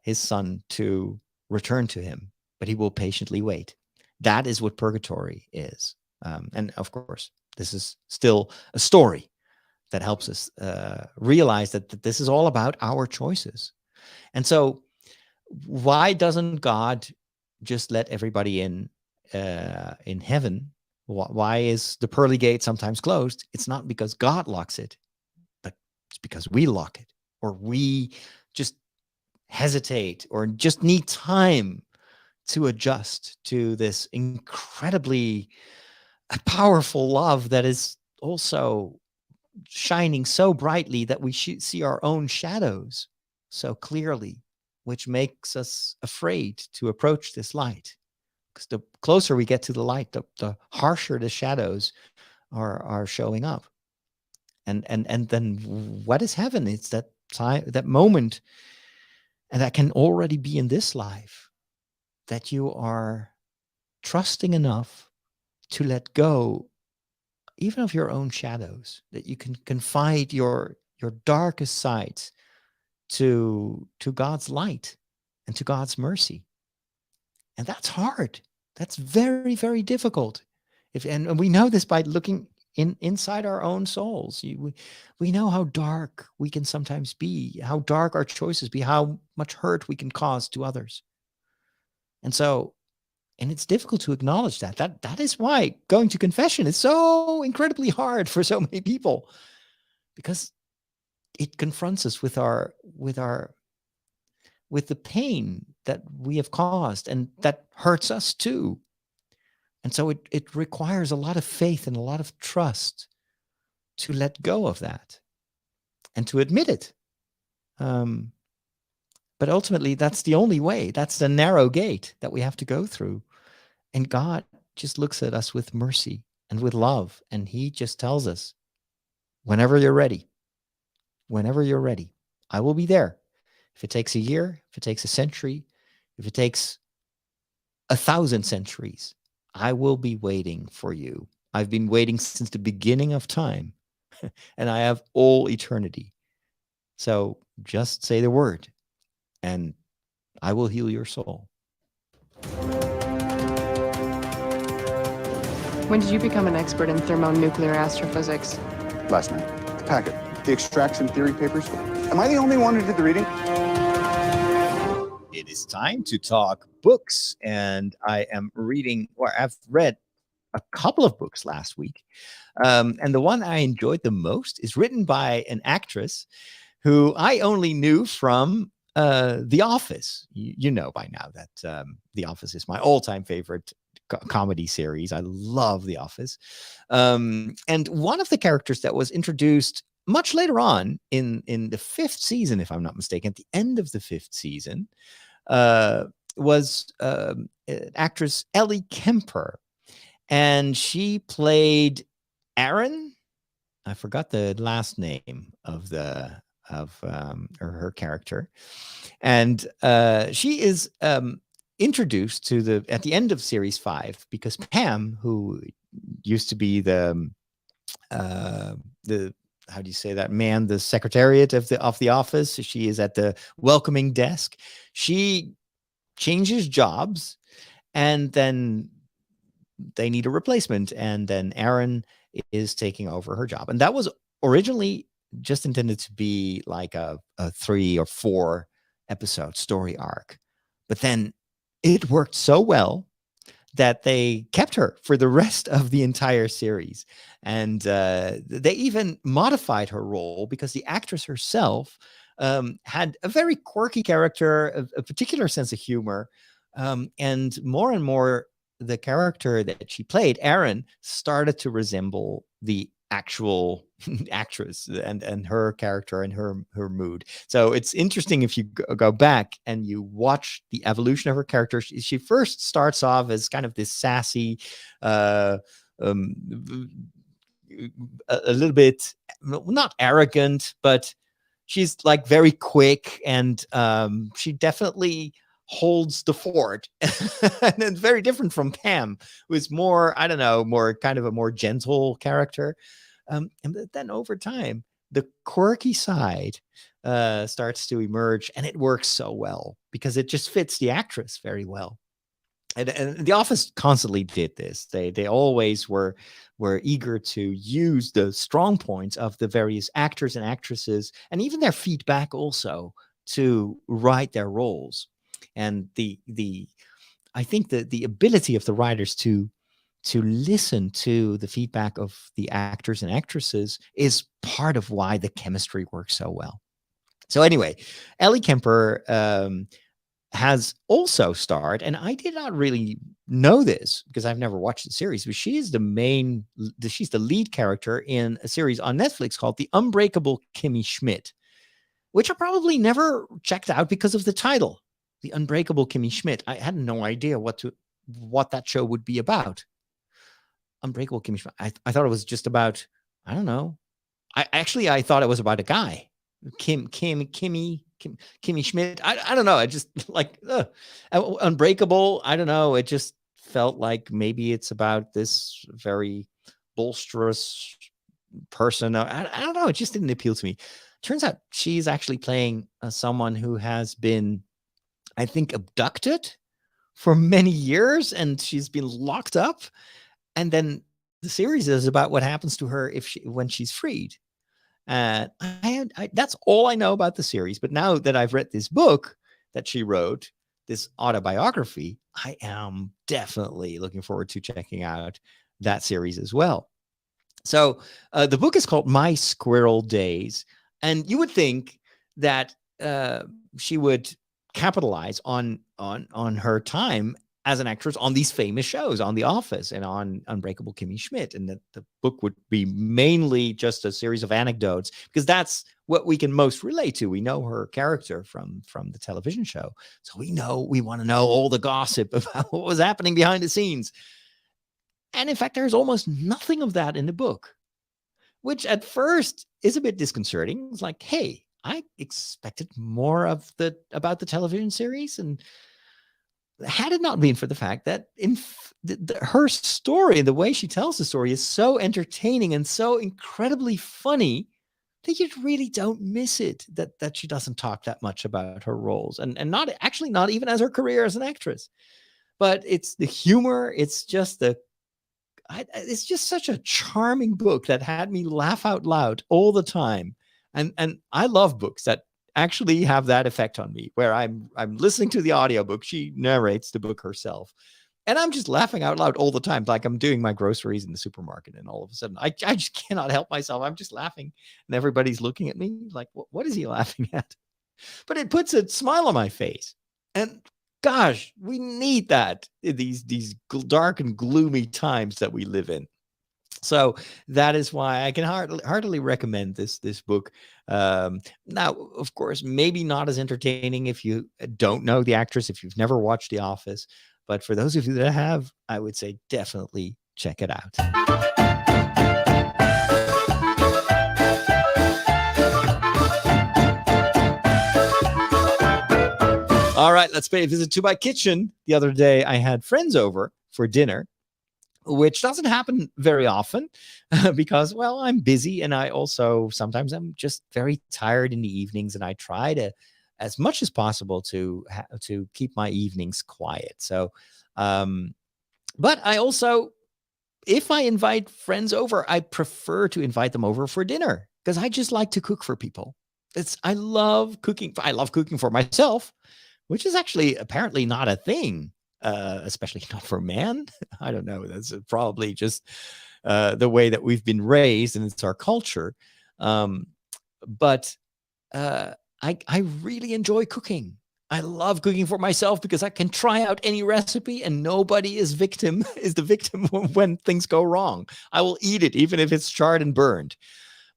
his son to return to him, but he will patiently wait. That is what purgatory is. And of course, this is still a story that helps us realize that this is all about our choices. And so why doesn't God just let everybody in heaven? Why is the pearly gate sometimes closed? It's not because God locks it, but It's because we lock it, or we just hesitate, or just need time to adjust to this incredibly powerful love that is also shining so brightly that we see our own shadows so clearly, which makes us afraid to approach this light. Because the closer we get to the light, the harsher the shadows are showing up. And then what is heaven? It's that time, that moment, and that can already be in this life, that you are trusting enough to let go even of your own shadows, that you can confide your darkest sides to God's light and to God's mercy. And that's hard. That's very, very difficult. And we know this by looking inside our own souls. We know how dark we can sometimes be, how dark our choices be, how much hurt we can cause to others. And it's difficult to acknowledge that. That is why going to confession is so incredibly hard for so many people, because it confronts us with the pain that we have caused, and that hurts us too. And so it requires a lot of faith and a lot of trust to let go of that and to admit it. But ultimately, that's the only way. That's the narrow gate that we have to go through. And God just looks at us with mercy and with love. And he just tells us, whenever you're ready, I will be there. If it takes a year, if it takes a century, if it takes 1,000 centuries, I will be waiting for you. I've been waiting since the beginning of time, and I have all eternity. So just say the word, and I will heal your soul. When did you become an expert in thermonuclear astrophysics? Last night. The packet. The extraction theory papers. Am I the only one who did the reading? It is time to talk books, and I am reading, or I've read a couple of books last week. And the one I enjoyed the most is written by an actress who I only knew from The Office. You know by now that The Office is my all-time favorite comedy series. I love The Office. And one of the characters that was introduced much later on in the 5th season, if I'm not mistaken, at the end of the 5th season, was actress Ellie Kemper. And she played Aaron. I forgot the last name of her character. And she is introduced to at the end of series 5, because Pam, who used to be the how do you say that, man, the secretariat of the office, she is at the welcoming desk. She changes jobs, and then they need a replacement, and then Aaron is taking over her job. And that was originally just intended to be like a 3 or 4 episode story arc, but then it worked so well that they kept her for the rest of the entire series. And they even modified her role, because the actress herself had a very quirky character, a particular sense of humor. And more, the character that she played, Aaron, started to resemble the actual actress and her character and her mood. So it's interesting if you go back and you watch the evolution of her character. She first starts off as kind of this sassy, a little bit, not arrogant, but she's like very quick, and she definitely holds the fort. And it's very different from Pam, who is more, I don't know, more kind of a more gentle character. And then over time, the quirky side starts to emerge, and it works so well because it just fits the actress very well. And The Office constantly did this. They always were eager to use the strong points of the various actors and actresses, and even their feedback also, to write their roles. And I think the ability of the writers to to listen to the feedback of the actors and actresses is part of why the chemistry works so well. So anyway, Ellie Kemper has also starred, and I did not really know this because I've never watched the series, but she's the lead character in a series on Netflix called The Unbreakable Kimmy Schmidt, which I probably never checked out because of the title, The Unbreakable Kimmy Schmidt. I had no idea what that show would be about. Unbreakable Kimmy Schmidt. I thought it was just about, I don't know. I thought it was about a guy. Kimmy Schmidt. I don't know. I just like Unbreakable. I don't know. It just felt like maybe it's about this very bolsterous person. I don't know. It just didn't appeal to me. Turns out she's actually playing someone who has been, I think, abducted for many years, and she's been locked up. And then the series is about what happens to her when she's freed. That's all I know about the series. But now that I've read this book that she wrote, this autobiography, I am definitely looking forward to checking out that series as well. So the book is called My Squirrel Days. And you would think that she would capitalize on her time as an actress on these famous shows, on The Office and on Unbreakable Kimmy Schmidt, and that the book would be mainly just a series of anecdotes, because that's what we can most relate to. We know her character from the television show, so we want to know all the gossip about what was happening behind the scenes. And in fact, there's almost nothing of that in the book, which at first is a bit disconcerting. It's like, hey, I expected more about the television series, and had it not been for the fact that her story, the way she tells the story, is so entertaining and so incredibly funny that you really don't miss it, that she doesn't talk that much about her roles, and not even as her career as an actress. But it's the humor. It's just such a charming book that had me laugh out loud all the time. And I love books that actually have that effect on me, where I'm listening to the audiobook. She narrates the book herself, and I'm just laughing out loud all the time, like I'm doing my groceries in the supermarket, and all of a sudden I just cannot help myself. I'm just laughing, and everybody's looking at me like, what is he laughing at? But it puts a smile on my face, and gosh, we need that in these dark and gloomy times that we live in. So that is why I can heartily recommend this book. Now, of course, maybe not as entertaining if you don't know the actress, if you've never watched The Office. But for those of you that have, I would say definitely check it out. All right, let's pay a visit to my kitchen. The other day, I had friends over for dinner, which doesn't happen very often because, well, I'm busy, and I also sometimes I'm just very tired in the evenings, and I try to, as much as possible, to keep my evenings quiet. So, but I also, if I invite friends over, I prefer to invite them over for dinner because I just like to cook for people. I love cooking. I love cooking for myself, which is actually apparently not a thing. Especially not for man. I don't know. That's probably just the way that we've been raised, and it's our culture. But I really enjoy cooking. I love cooking for myself because I can try out any recipe, and nobody is the victim when things go wrong. I will eat it, even if it's charred and burned.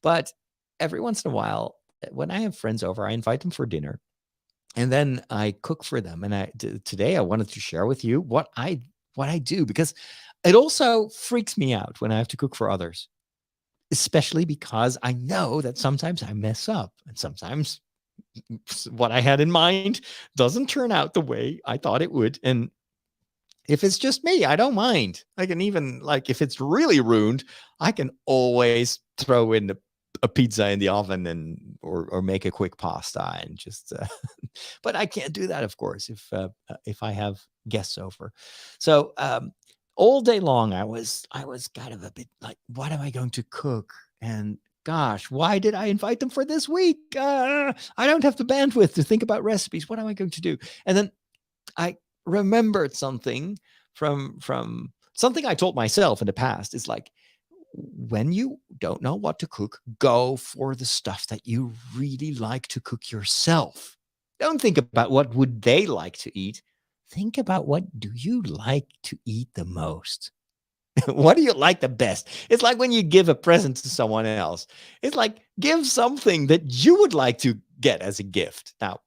But every once in a while, when I have friends over, I invite them for dinner. And then I cook for them. And today I wanted to share with you what I do, because it also freaks me out when I have to cook for others, especially because I know that sometimes I mess up, and sometimes what I had in mind doesn't turn out the way I thought it would. And if it's just me, I don't mind. I can even, like, if it's really ruined, I can always throw in a pizza in the oven or make a quick pasta and just but I can't do that, of course, if I have guests over. So all day long I was kind of a bit like, what am I going to cook? And gosh, why did I invite them for this week? I don't have the bandwidth to think about recipes. What am I going to do? And then I remembered something from something I told myself in the past is like, when you don't know what to cook, go for the stuff that you really like to cook yourself. Don't think about what would they like to eat. Think about what do you like to eat the most? What do you like the best? It's like when you give a present to someone else. It's like give something that you would like to get as a gift. Now,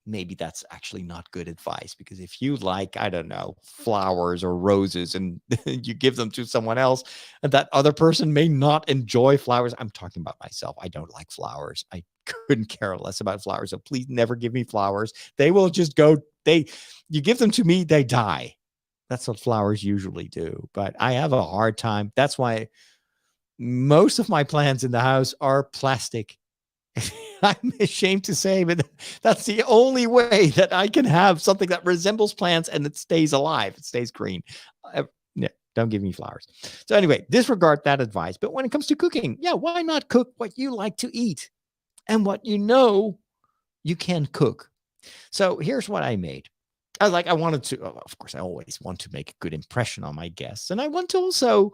maybe that's actually not good advice, because if you like, I don't know, flowers or roses and you give them to someone else and that other person may not enjoy flowers. I'm talking about myself. I don't like flowers. I couldn't care less about flowers. So please never give me flowers. They will just go, you give them to me, they die. That's what flowers usually do. But I have a hard time. That's why most of my plants in the house are plastic. I'm ashamed to say, but that's the only way that I can have something that resembles plants and it stays alive. It stays green. No, don't give me flowers. So anyway, disregard that advice. But when it comes to cooking, yeah, why not cook what you like to eat and what you know you can cook? So here's what I made. I wanted to, of course, I always want to make a good impression on my guests. And I want to also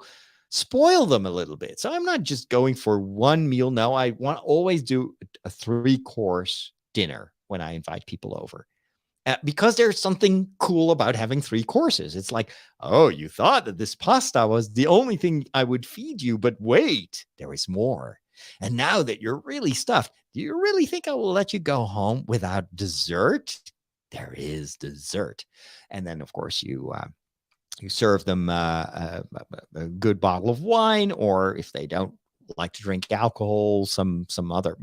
spoil them a little bit. So I'm not just going for one meal. No, I want to always do a 3-course dinner when I invite people over. Because there's something cool about having 3 courses. It's like, oh, you thought that this pasta was the only thing I would feed you, but wait, there is more. And now that you're really stuffed, do you really think I will let you go home without dessert? There is dessert. And then, of course, you serve them a good bottle of wine, or if they don't like to drink alcohol, some other,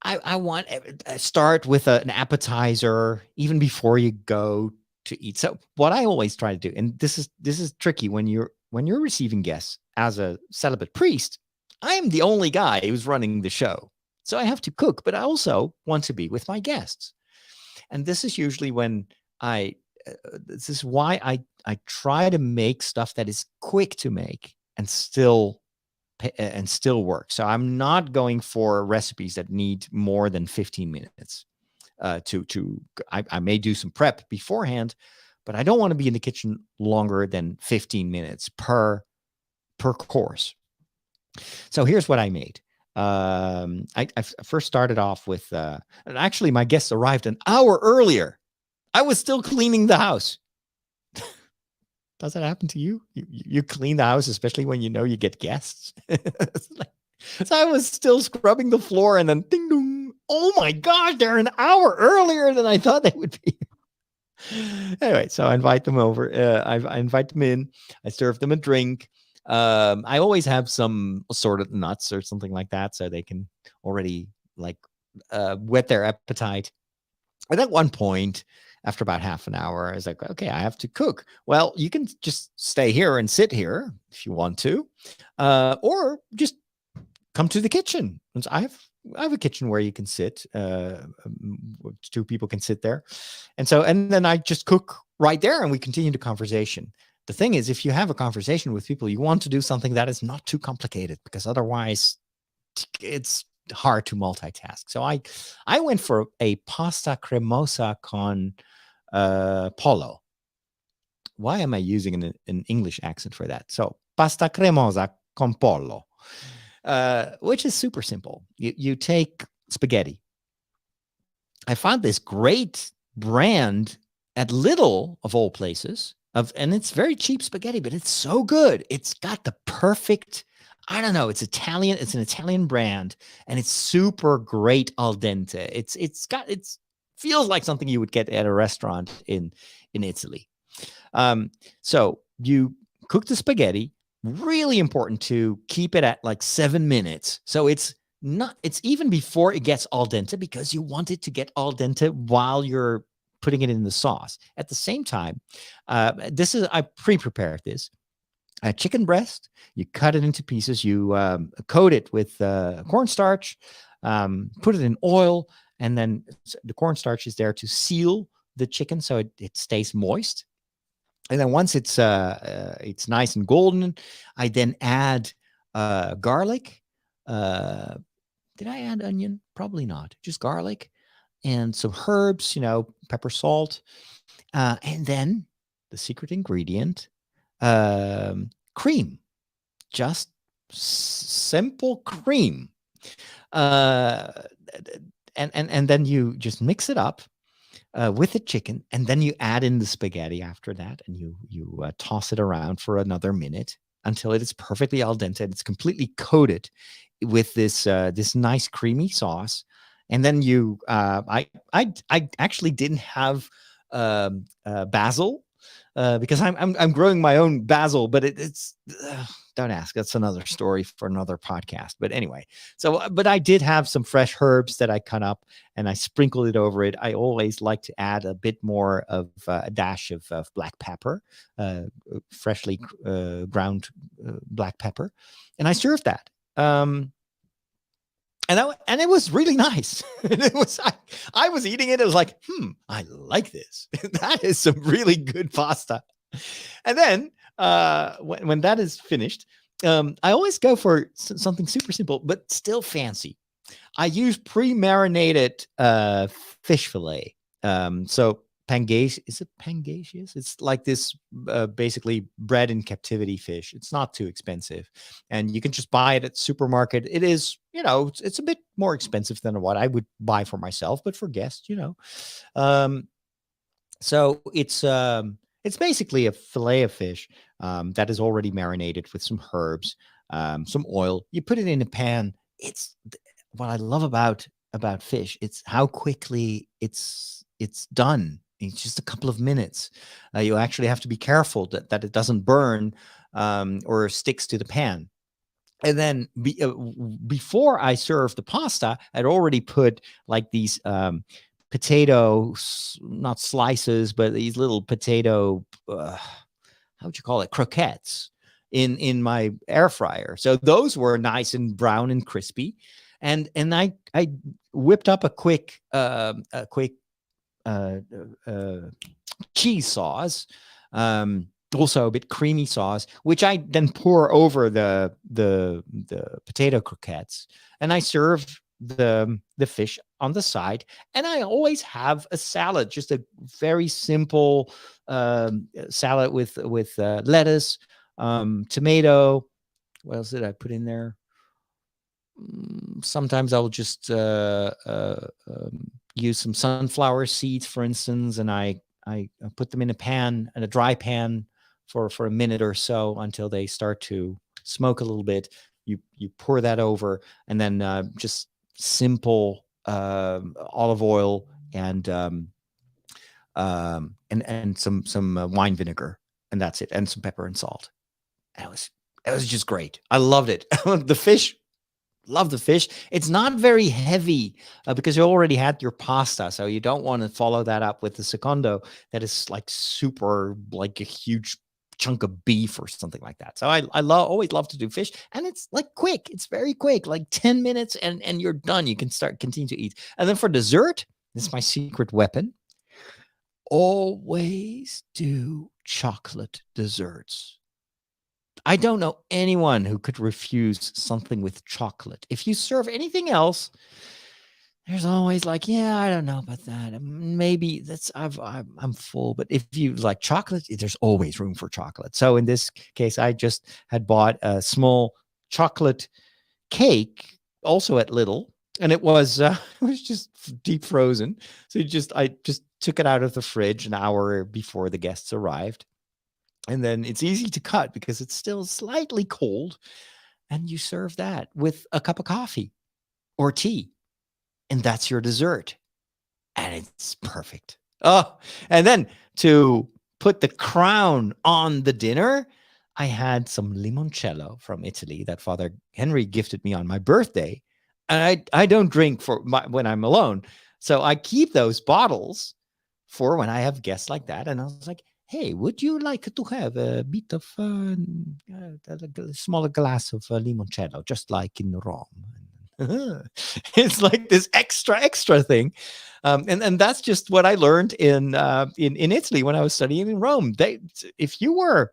I want start with an appetizer even before you go to eat. So what I always try to do, and this is tricky when you're receiving guests as a celibate priest, I am the only guy who's running the show. So I have to cook, but I also want to be with my guests. And this is usually when this is why I try to make stuff that is quick to make and still work. So I'm not going for recipes that need more than 15 minutes. I may do some prep beforehand, but I don't want to be in the kitchen longer than 15 minutes per course. So here's what I made. I first started off with, and actually my guests arrived an hour earlier. I was still cleaning the house. Does that happen to you? You clean the house, especially when you know you get guests. So I was still scrubbing the floor, and then ding dong. Oh my gosh, they're an hour earlier than I thought they would be. Anyway, so I invite them over. I invite them in. I serve them a drink. I always have some sort of nuts or something like that, so they can already whet their appetite. And at one point, after about half an hour, I was like, okay, I have to cook. Well, you can just stay here and sit here if you want to, or just come to the kitchen. And so I have a kitchen where you can sit. 2 people can sit there. And then I just cook right there and we continue the conversation. The thing is, if you have a conversation with people, you want to do something that is not too complicated, because otherwise it's hard to multitask. So I went for a pasta cremosa con pollo. Why am I using an English accent for that? So pasta cremosa con pollo, which is super simple. You take spaghetti. I found this great brand at Lidl, of all places, and it's very cheap spaghetti, but it's so good. It's got the perfect, I don't know, it's Italian. It's an Italian brand, and it's super great al dente. It feels like something you would get at a restaurant in Italy. So you cook the spaghetti. Really important to keep it at like 7 minutes. So it's even before it gets al dente, because you want it to get al dente while you're putting it in the sauce. At the same time, I pre-prepared this. A chicken breast, you cut it into pieces, you coat it with cornstarch, put it in oil, and then the cornstarch is there to seal the chicken so it stays moist. And then once it's nice and golden, I then add garlic. Did I add onion? Probably not. Just garlic and some herbs, pepper, salt. And then the secret ingredient, cream, just simple cream. And then you just mix it up with the chicken, and then you add in the spaghetti after that, and you toss it around for another minute until it is perfectly al dente. It's completely coated with this this nice creamy sauce. And then you, I actually didn't have basil because I'm growing my own basil, but it's don't ask. That's another story for another podcast. But anyway, so but I did have some fresh herbs that I cut up and I sprinkled it over it. I always like to add a bit more of a dash of black pepper, freshly ground black pepper, and I served that. And it was really nice. It was I was eating it. It was like, I like this. That is some really good pasta. And then when that is finished, I always go for something super simple but still fancy. I use pre-marinated fish fillet. So pangasius, is it pangasius? It's like this basically bred in captivity fish. It's not too expensive, and you can just buy it at the supermarket. It is, it's a bit more expensive than what I would buy for myself, but for guests, so it's basically a fillet of fish that is already marinated with some herbs, some oil. You put it in a pan. It's what I love about fish. It's how quickly it's done. It's just a couple of minutes. You actually have to be careful that it doesn't burn or sticks to the pan. And then before I serve the pasta, I'd already put like these potatoes, not slices, but these little potato, how would you call it, croquettes in my air fryer. So those were nice and brown and crispy. And I whipped up a quick cheese sauce, also a bit creamy sauce, which I then pour over the potato croquettes, and I serve the fish on the side. And I always have a salad, just a very simple salad with lettuce, tomato. What else did I put in there? Sometimes I'll just use some sunflower seeds, for instance, and I put them in a dry pan for a minute or so until they start to smoke a little bit. You pour that over, and then just simple olive oil and some wine vinegar, and that's it, and some pepper and salt. It was just great. I loved it. The fish. Love the fish. It's not very heavy because you already had your pasta, so you don't want to follow that up with the secondo that is like super, like a huge chunk of beef or something like that. So I always love to do fish, and it's like quick. It's very quick, like 10 minutes, and you're done. You can continue to eat. And then for dessert, this is my secret weapon. Always do chocolate desserts. I don't know anyone who could refuse something with chocolate. If you serve anything else, there's always like, yeah, I don't know about that. Maybe I'm full. But if you like chocolate, there's always room for chocolate. So in this case, I just had bought a small chocolate cake, also at Lidl, and it was just deep frozen. So I just took it out of the fridge an hour before the guests arrived. And then it's easy to cut because it's still slightly cold. And you serve that with a cup of coffee or tea. And that's your dessert. And it's perfect. Oh, and then to put the crown on the dinner, I had some limoncello from Italy that Father Henry gifted me on my birthday. And I don't drink when I'm alone. So I keep those bottles for when I have guests like that. And I was like, hey, would you like to have a bit of a smaller glass of limoncello, just like in Rome? It's like this extra thing. And that's just what I learned in Italy when I was studying in Rome. If you were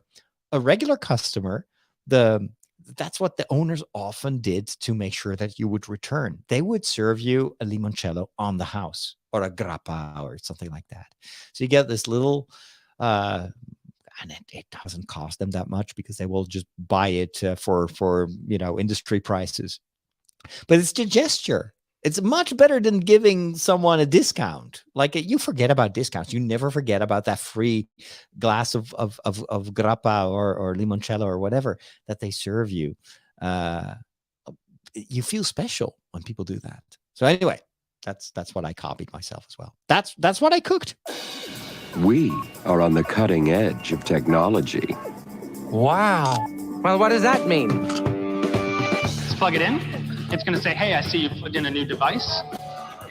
a regular customer, that's what the owners often did to make sure that you would return. They would serve you a limoncello on the house or a grappa or something like that. So you get this little and it doesn't cost them that much because they will just buy it for industry prices. But it's the gesture. It's much better than giving someone a discount. Like, you forget about discounts. You never forget about that free glass of grappa or limoncello or whatever that they serve you. You feel special when people do that. So anyway, that's what I copied myself as well. That's what I cooked. We are on the cutting edge of technology. Wow. Well, what does that mean? Let's plug it in. It's going to say, hey, I see you plugged in a new device,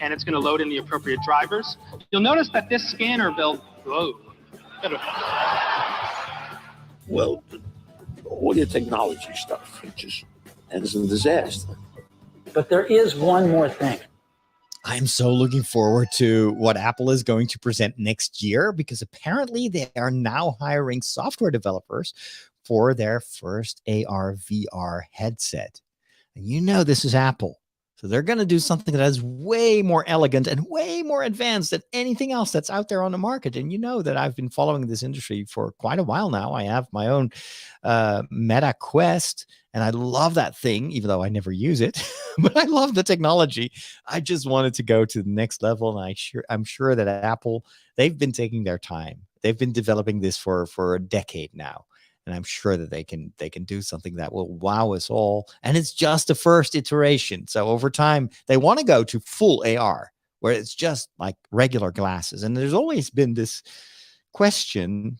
and it's going to load in the appropriate drivers. You'll notice that this scanner built, whoa. Well, all your technology stuff, it just ends in disaster. But there is one more thing. I'm so looking forward to what Apple is going to present next year, because apparently they are now hiring software developers for their first AR VR headset. And this is Apple. So they're going to do something that is way more elegant and way more advanced than anything else that's out there on the market. And that I've been following this industry for quite a while now. I have my own Meta Quest, and I love that thing, even though I never use it. But I love the technology. I just wanted to go to the next level. And I'm sure that Apple, they've been taking their time. They've been developing this for a decade now. And I'm sure that they can do something that will wow us all. And it's just the first iteration. So over time, they want to go to full AR, where it's just like regular glasses. And there's always been this question,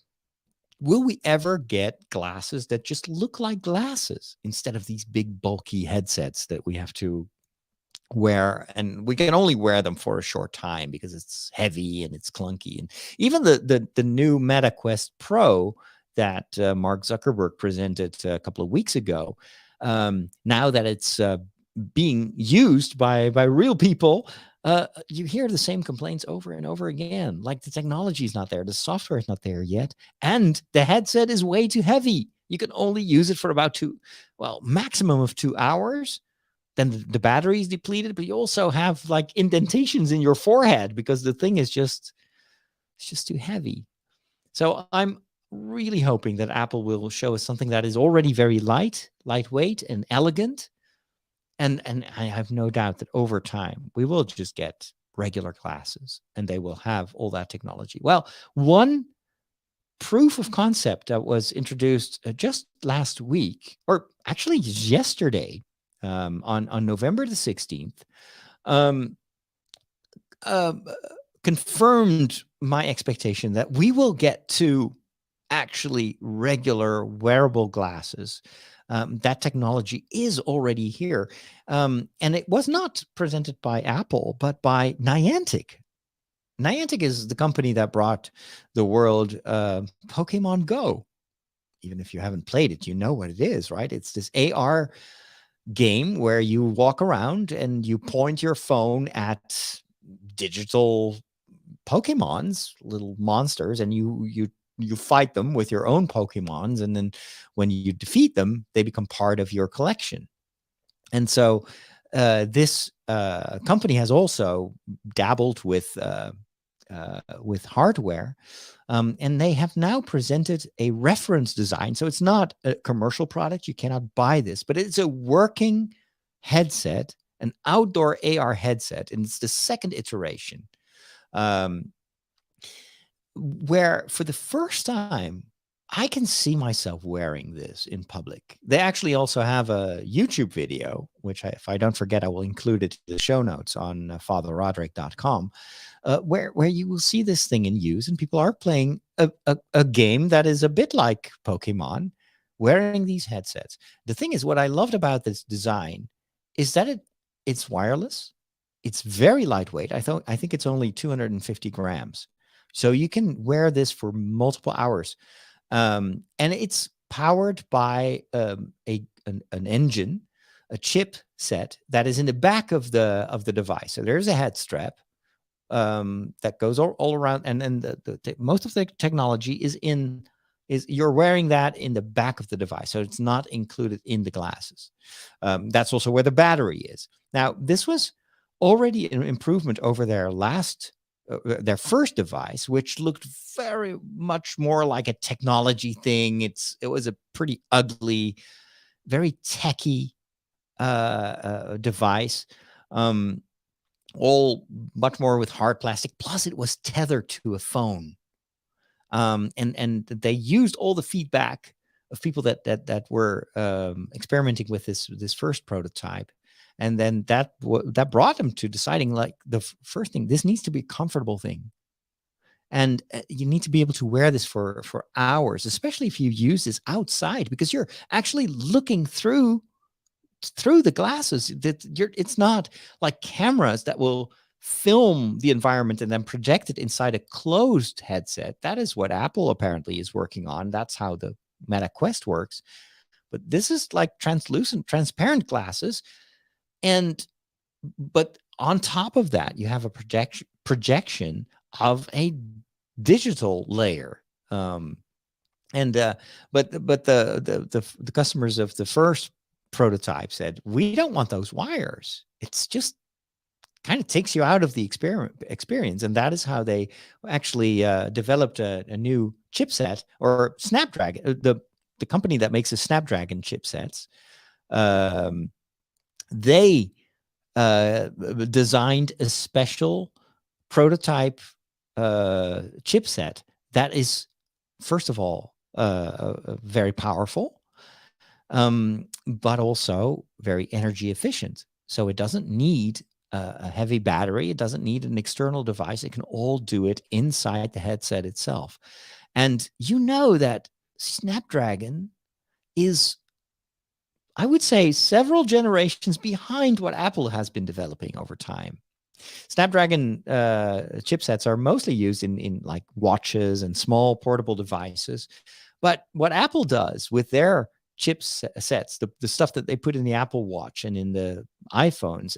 will we ever get glasses that just look like glasses instead of these big bulky headsets that we have to wear? And we can only wear them for a short time because it's heavy and it's clunky. And even the new Meta Quest Pro that Mark Zuckerberg presented a couple of weeks ago, now that it's being used by real people, you hear the same complaints over and over again. Like, the technology is not there, the software is not there yet, and the headset is way too heavy. You can only use it for about maximum of 2 hours. Then the battery is depleted, but you also have like indentations in your forehead because the thing is it's just too heavy. So I'm really hoping that Apple will show us something that is already very lightweight and elegant. And I have no doubt that over time we will just get regular glasses and they will have all that technology. Well, one proof of concept that was introduced just last week, or actually yesterday, on November the 16th, confirmed my expectation that we will get to actually regular wearable glasses. That technology is already here. And it was not presented by Apple, but by Niantec. Niantec is the company that brought the world Pokemon Go. Even if you haven't played it, you know what it is, right? It's this AR game where you walk around and you point your phone at digital Pokemons, little monsters, and you fight them with your own Pokemons, and then when you defeat them, they become part of your collection. And so this company has also dabbled with hardware, and they have now presented a reference design. So it's not a commercial product. You cannot buy this, but it's a working headset, an outdoor AR headset, and it's the second iteration. Where for the first time, I can see myself wearing this in public. They actually also have a YouTube video, which if I don't forget, I will include it in the show notes on fatherroderick.com, where you will see this thing in use, and people are playing a game that is a bit like Pokemon, wearing these headsets. The thing is, what I loved about this design is that it's wireless. It's very lightweight. I think it's only 250 grams. So you can wear this for multiple hours. And it's powered by an engine, a chip set that is in the back of the device. So there's a head strap that goes all around, and then the most of the technology is you're wearing that in the back of the device. So it's not included in the glasses. That's also where the battery is. Now, this was already an improvement over their last their first device, which looked very much more like a technology thing. It was a pretty ugly, very techy device, all much more with hard plastic. Plus, it was tethered to a phone, and they used all the feedback of people that were experimenting with this first prototype. And then that brought them to deciding, like, the first thing, this needs to be a comfortable thing. And you need to be able to wear this for hours, especially if you use this outside, because you're actually looking through the glasses. It's not like cameras that will film the environment and then project it inside a closed headset. That is what Apple apparently is working on. That's how the Meta Quest works. But this is like translucent, transparent glasses. But on top of that, you have a projection of a digital layer. But the customers of the first prototype said, we don't want those wires. It's just kind of takes you out of the experience. And that is how they actually developed a new chipset, or Snapdragon, the company that makes the Snapdragon chipsets. They designed a special prototype chipset that is, first of all, very powerful, but also very energy efficient. So it doesn't need a heavy battery. It doesn't need an external device. It can all do it inside the headset itself. And you know that Snapdragon is, I would say, several generations behind what Apple has been developing over time. Snapdragon chipsets are mostly used in like watches and small portable devices. But what Apple does with their chipsets, the stuff that they put in the Apple Watch and in the iPhones,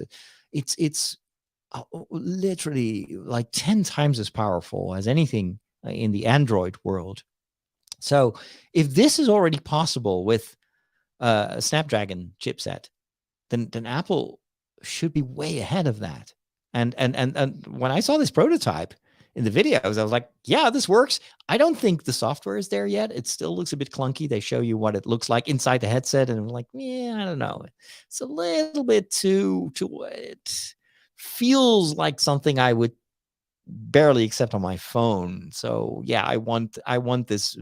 it's literally like 10 times as powerful as anything in the Android world. So if this is already possible with a Snapdragon chipset, then Apple should be way ahead of that. And when I saw this prototype in the videos, I was like, yeah, this works. I don't think the software is there yet. It still looks a bit clunky. They show you what it looks like inside the headset, and I'm like, yeah, I don't know. It's a little bit too it feels like something I would barely accept on my phone. So yeah, I want this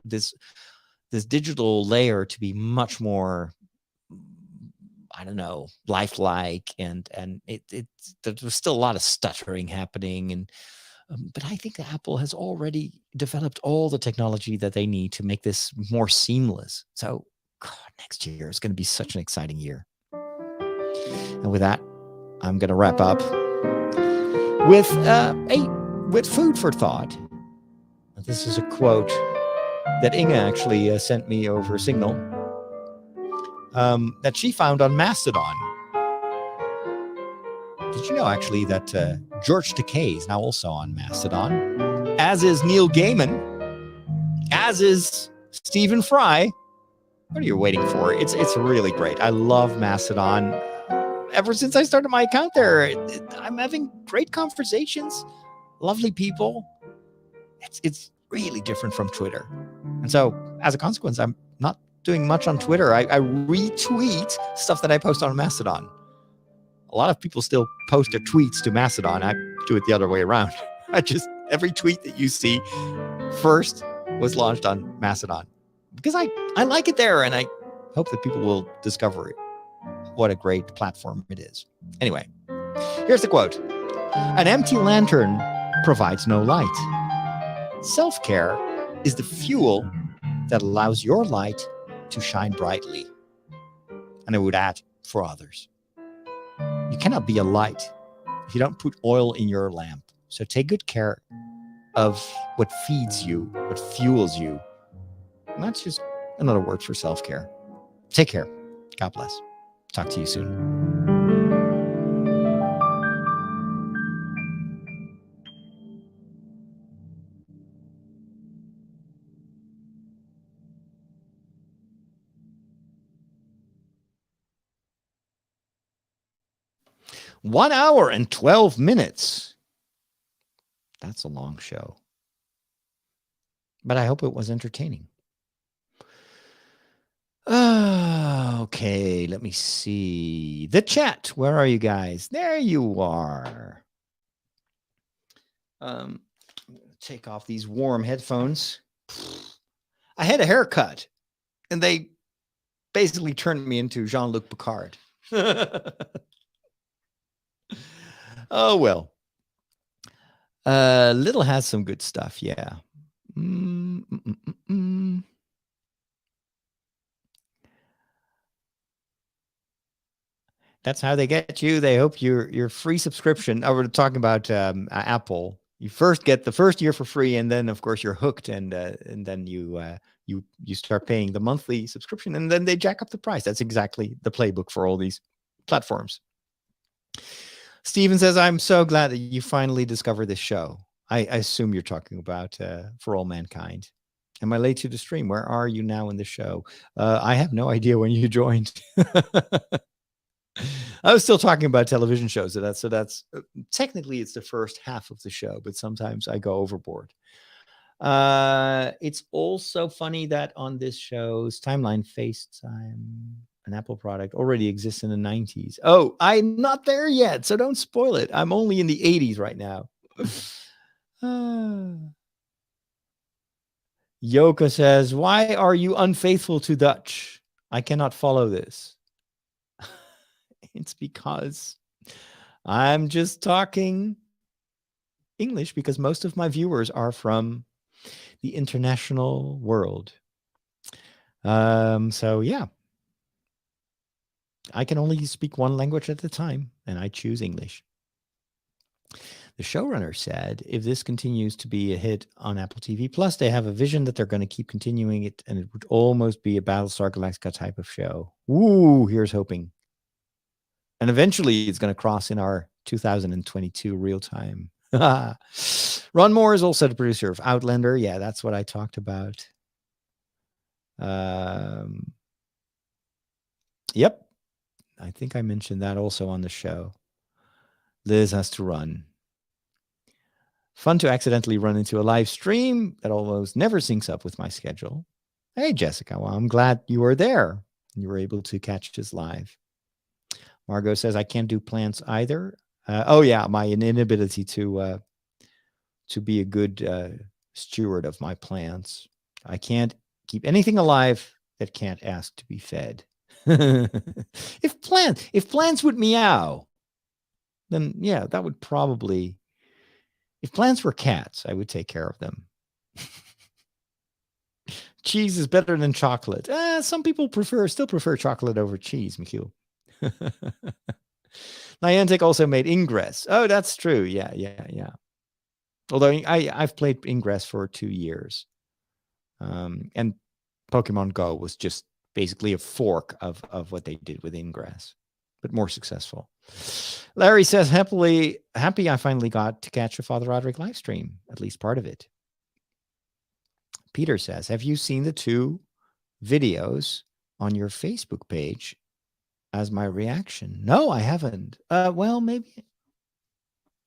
digital layer to be much more, I don't know, lifelike, and there's still a lot of stuttering happening, and but I think that Apple has already developed all the technology that they need to make this more seamless. So, God, next year is going to be such an exciting year. And with that, I'm going to wrap up with food for thought. This is a quote that Inga actually sent me over Signal, that she found on Mastodon. Did you know, actually, that George Takei is now also on Mastodon, as is Neil Gaiman, as is Stephen Fry? What are you waiting for? It's really great. I love Mastodon. Ever since I started my account there, I'm having great conversations, lovely people. It's really different from Twitter. And so, as a consequence, I'm not doing much on Twitter. I retweet stuff that I post on Mastodon. A lot of people still post their tweets to Mastodon. I do it the other way around. Every tweet that you see first was launched on Mastodon, because I like it there, and I hope that people will discover it. What a great platform it is. Anyway, here's the quote. An empty lantern provides no light. Self-care is the fuel that allows your light to shine brightly. And I would add, for others. You cannot be a light if you don't put oil in your lamp. So take good care of what feeds you, what fuels you. And that's just another word for self-care. Take care. God bless. Talk to you soon. 1 hour and 12 minutes. That's a long show. But I hope it was entertaining. Okay, let me see. The chat. Where are you guys? There you are. Take off these warm headphones. I had a haircut, and they basically turned me into Jean-Luc Picard. Oh, well. Little has some good stuff, yeah. That's how they get you. They hope your free subscription. Oh, we're talking about Apple. You first get the first year for free, and then of course you're hooked, and then you start paying the monthly subscription, and then they jack up the price. That's exactly the playbook for all these platforms. Steven says, "I'm so glad that you finally discovered this show." I assume you're talking about For All Mankind. Am I late to the stream? Where are you now in the show? I have no idea when you joined. I was still talking about television shows. So that's technically it's the first half of the show, but sometimes I go overboard. It's also funny that on this show's timeline, FaceTime, an Apple product, already exists in the 90s. Oh, I'm not there yet, so don't spoil it. I'm only in the 80s right now. Yoka says, "Why are you unfaithful to Dutch? I cannot follow this." It's because I'm just talking English because most of my viewers are from the international world. So yeah, I can only speak one language at a time, and I choose English. The showrunner said, if this continues to be a hit on Apple TV Plus, they have a vision that they're going to keep continuing it, and it would almost be a Battlestar Galactica type of show. Ooh, here's hoping. And eventually it's going to cross in our 2022 real time. Ron Moore is also the producer of Outlander. Yeah, that's what I talked about. Yep. I think I mentioned that also on the show. Liz has to run. Fun to accidentally run into a live stream that almost never syncs up with my schedule. Hey, Jessica. Well, I'm glad you were there. You were able to catch this live. Margot says, I can't do plants either. Oh, yeah, my inability to be a good steward of my plants. I can't keep anything alive that can't ask to be fed. If plants would meow, then yeah, that would probably. If plants were cats, I would take care of them. Cheese is better than chocolate. Some people still prefer chocolate over cheese, Michiel. Niantec also made Ingress. Oh, that's true. Yeah. Although I've played Ingress for 2 years. And Pokemon Go was just basically a fork of what they did with Ingress, but more successful. Larry says, happy I finally got to catch a Father Roderick live stream, at least part of it. Peter says, have you seen the 2 videos on your Facebook page as my reaction? No, I haven't. Well, maybe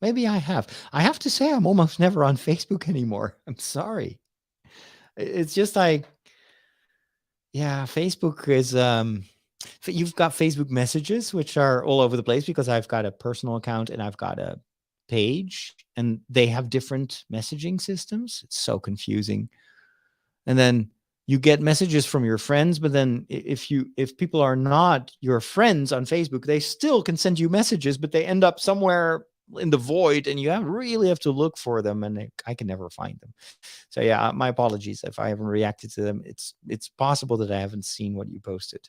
I have. I have to say, I'm almost never on Facebook anymore. I'm sorry. It's just like, yeah, Facebook is, you've got Facebook messages, which are all over the place because I've got a personal account and I've got a page and they have different messaging systems. It's so confusing. And then you get messages from your friends, but then if people are not your friends on Facebook, they still can send you messages, but they end up somewhere in the void and you really have to look for them, and I can never find them. So yeah, my apologies if I haven't reacted to them. It's possible that I haven't seen what you posted.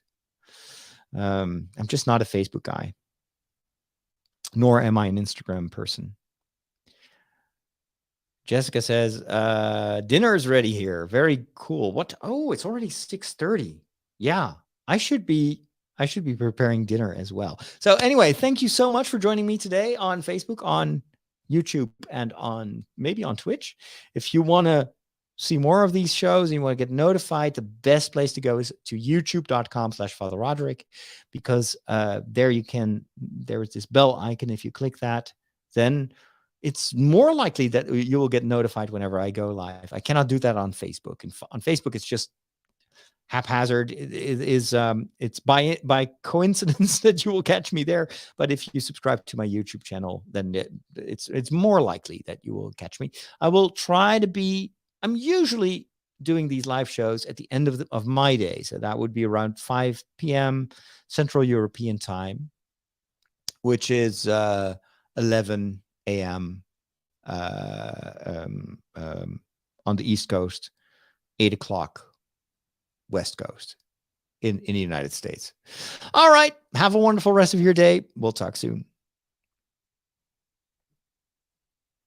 I'm just not a Facebook guy, nor am I an Instagram person. Jessica says, dinner's ready here. Very cool. What? Oh, it's already 6:30. Yeah, I should be preparing dinner as well. So anyway, thank you so much for joining me today on Facebook, on YouTube, and maybe on Twitch. If you want to see more of these shows and you want to get notified, the best place to go is to youtube.com/Father Roderick, because there is this bell icon. If you click that, then it's more likely that you will get notified whenever I go live. I cannot do that on Facebook. And on Facebook, it's just haphazard. It's by coincidence that you will catch me there. But if you subscribe to my YouTube channel, then it's more likely that you will catch me. I will try to be. I'm usually doing these live shows at the end of my day, so that would be around 5 p.m. Central European time, which is 11 a.m. On the East Coast, 8 o'clock West Coast in the United States. All right. Have a wonderful rest of your day. We'll talk soon.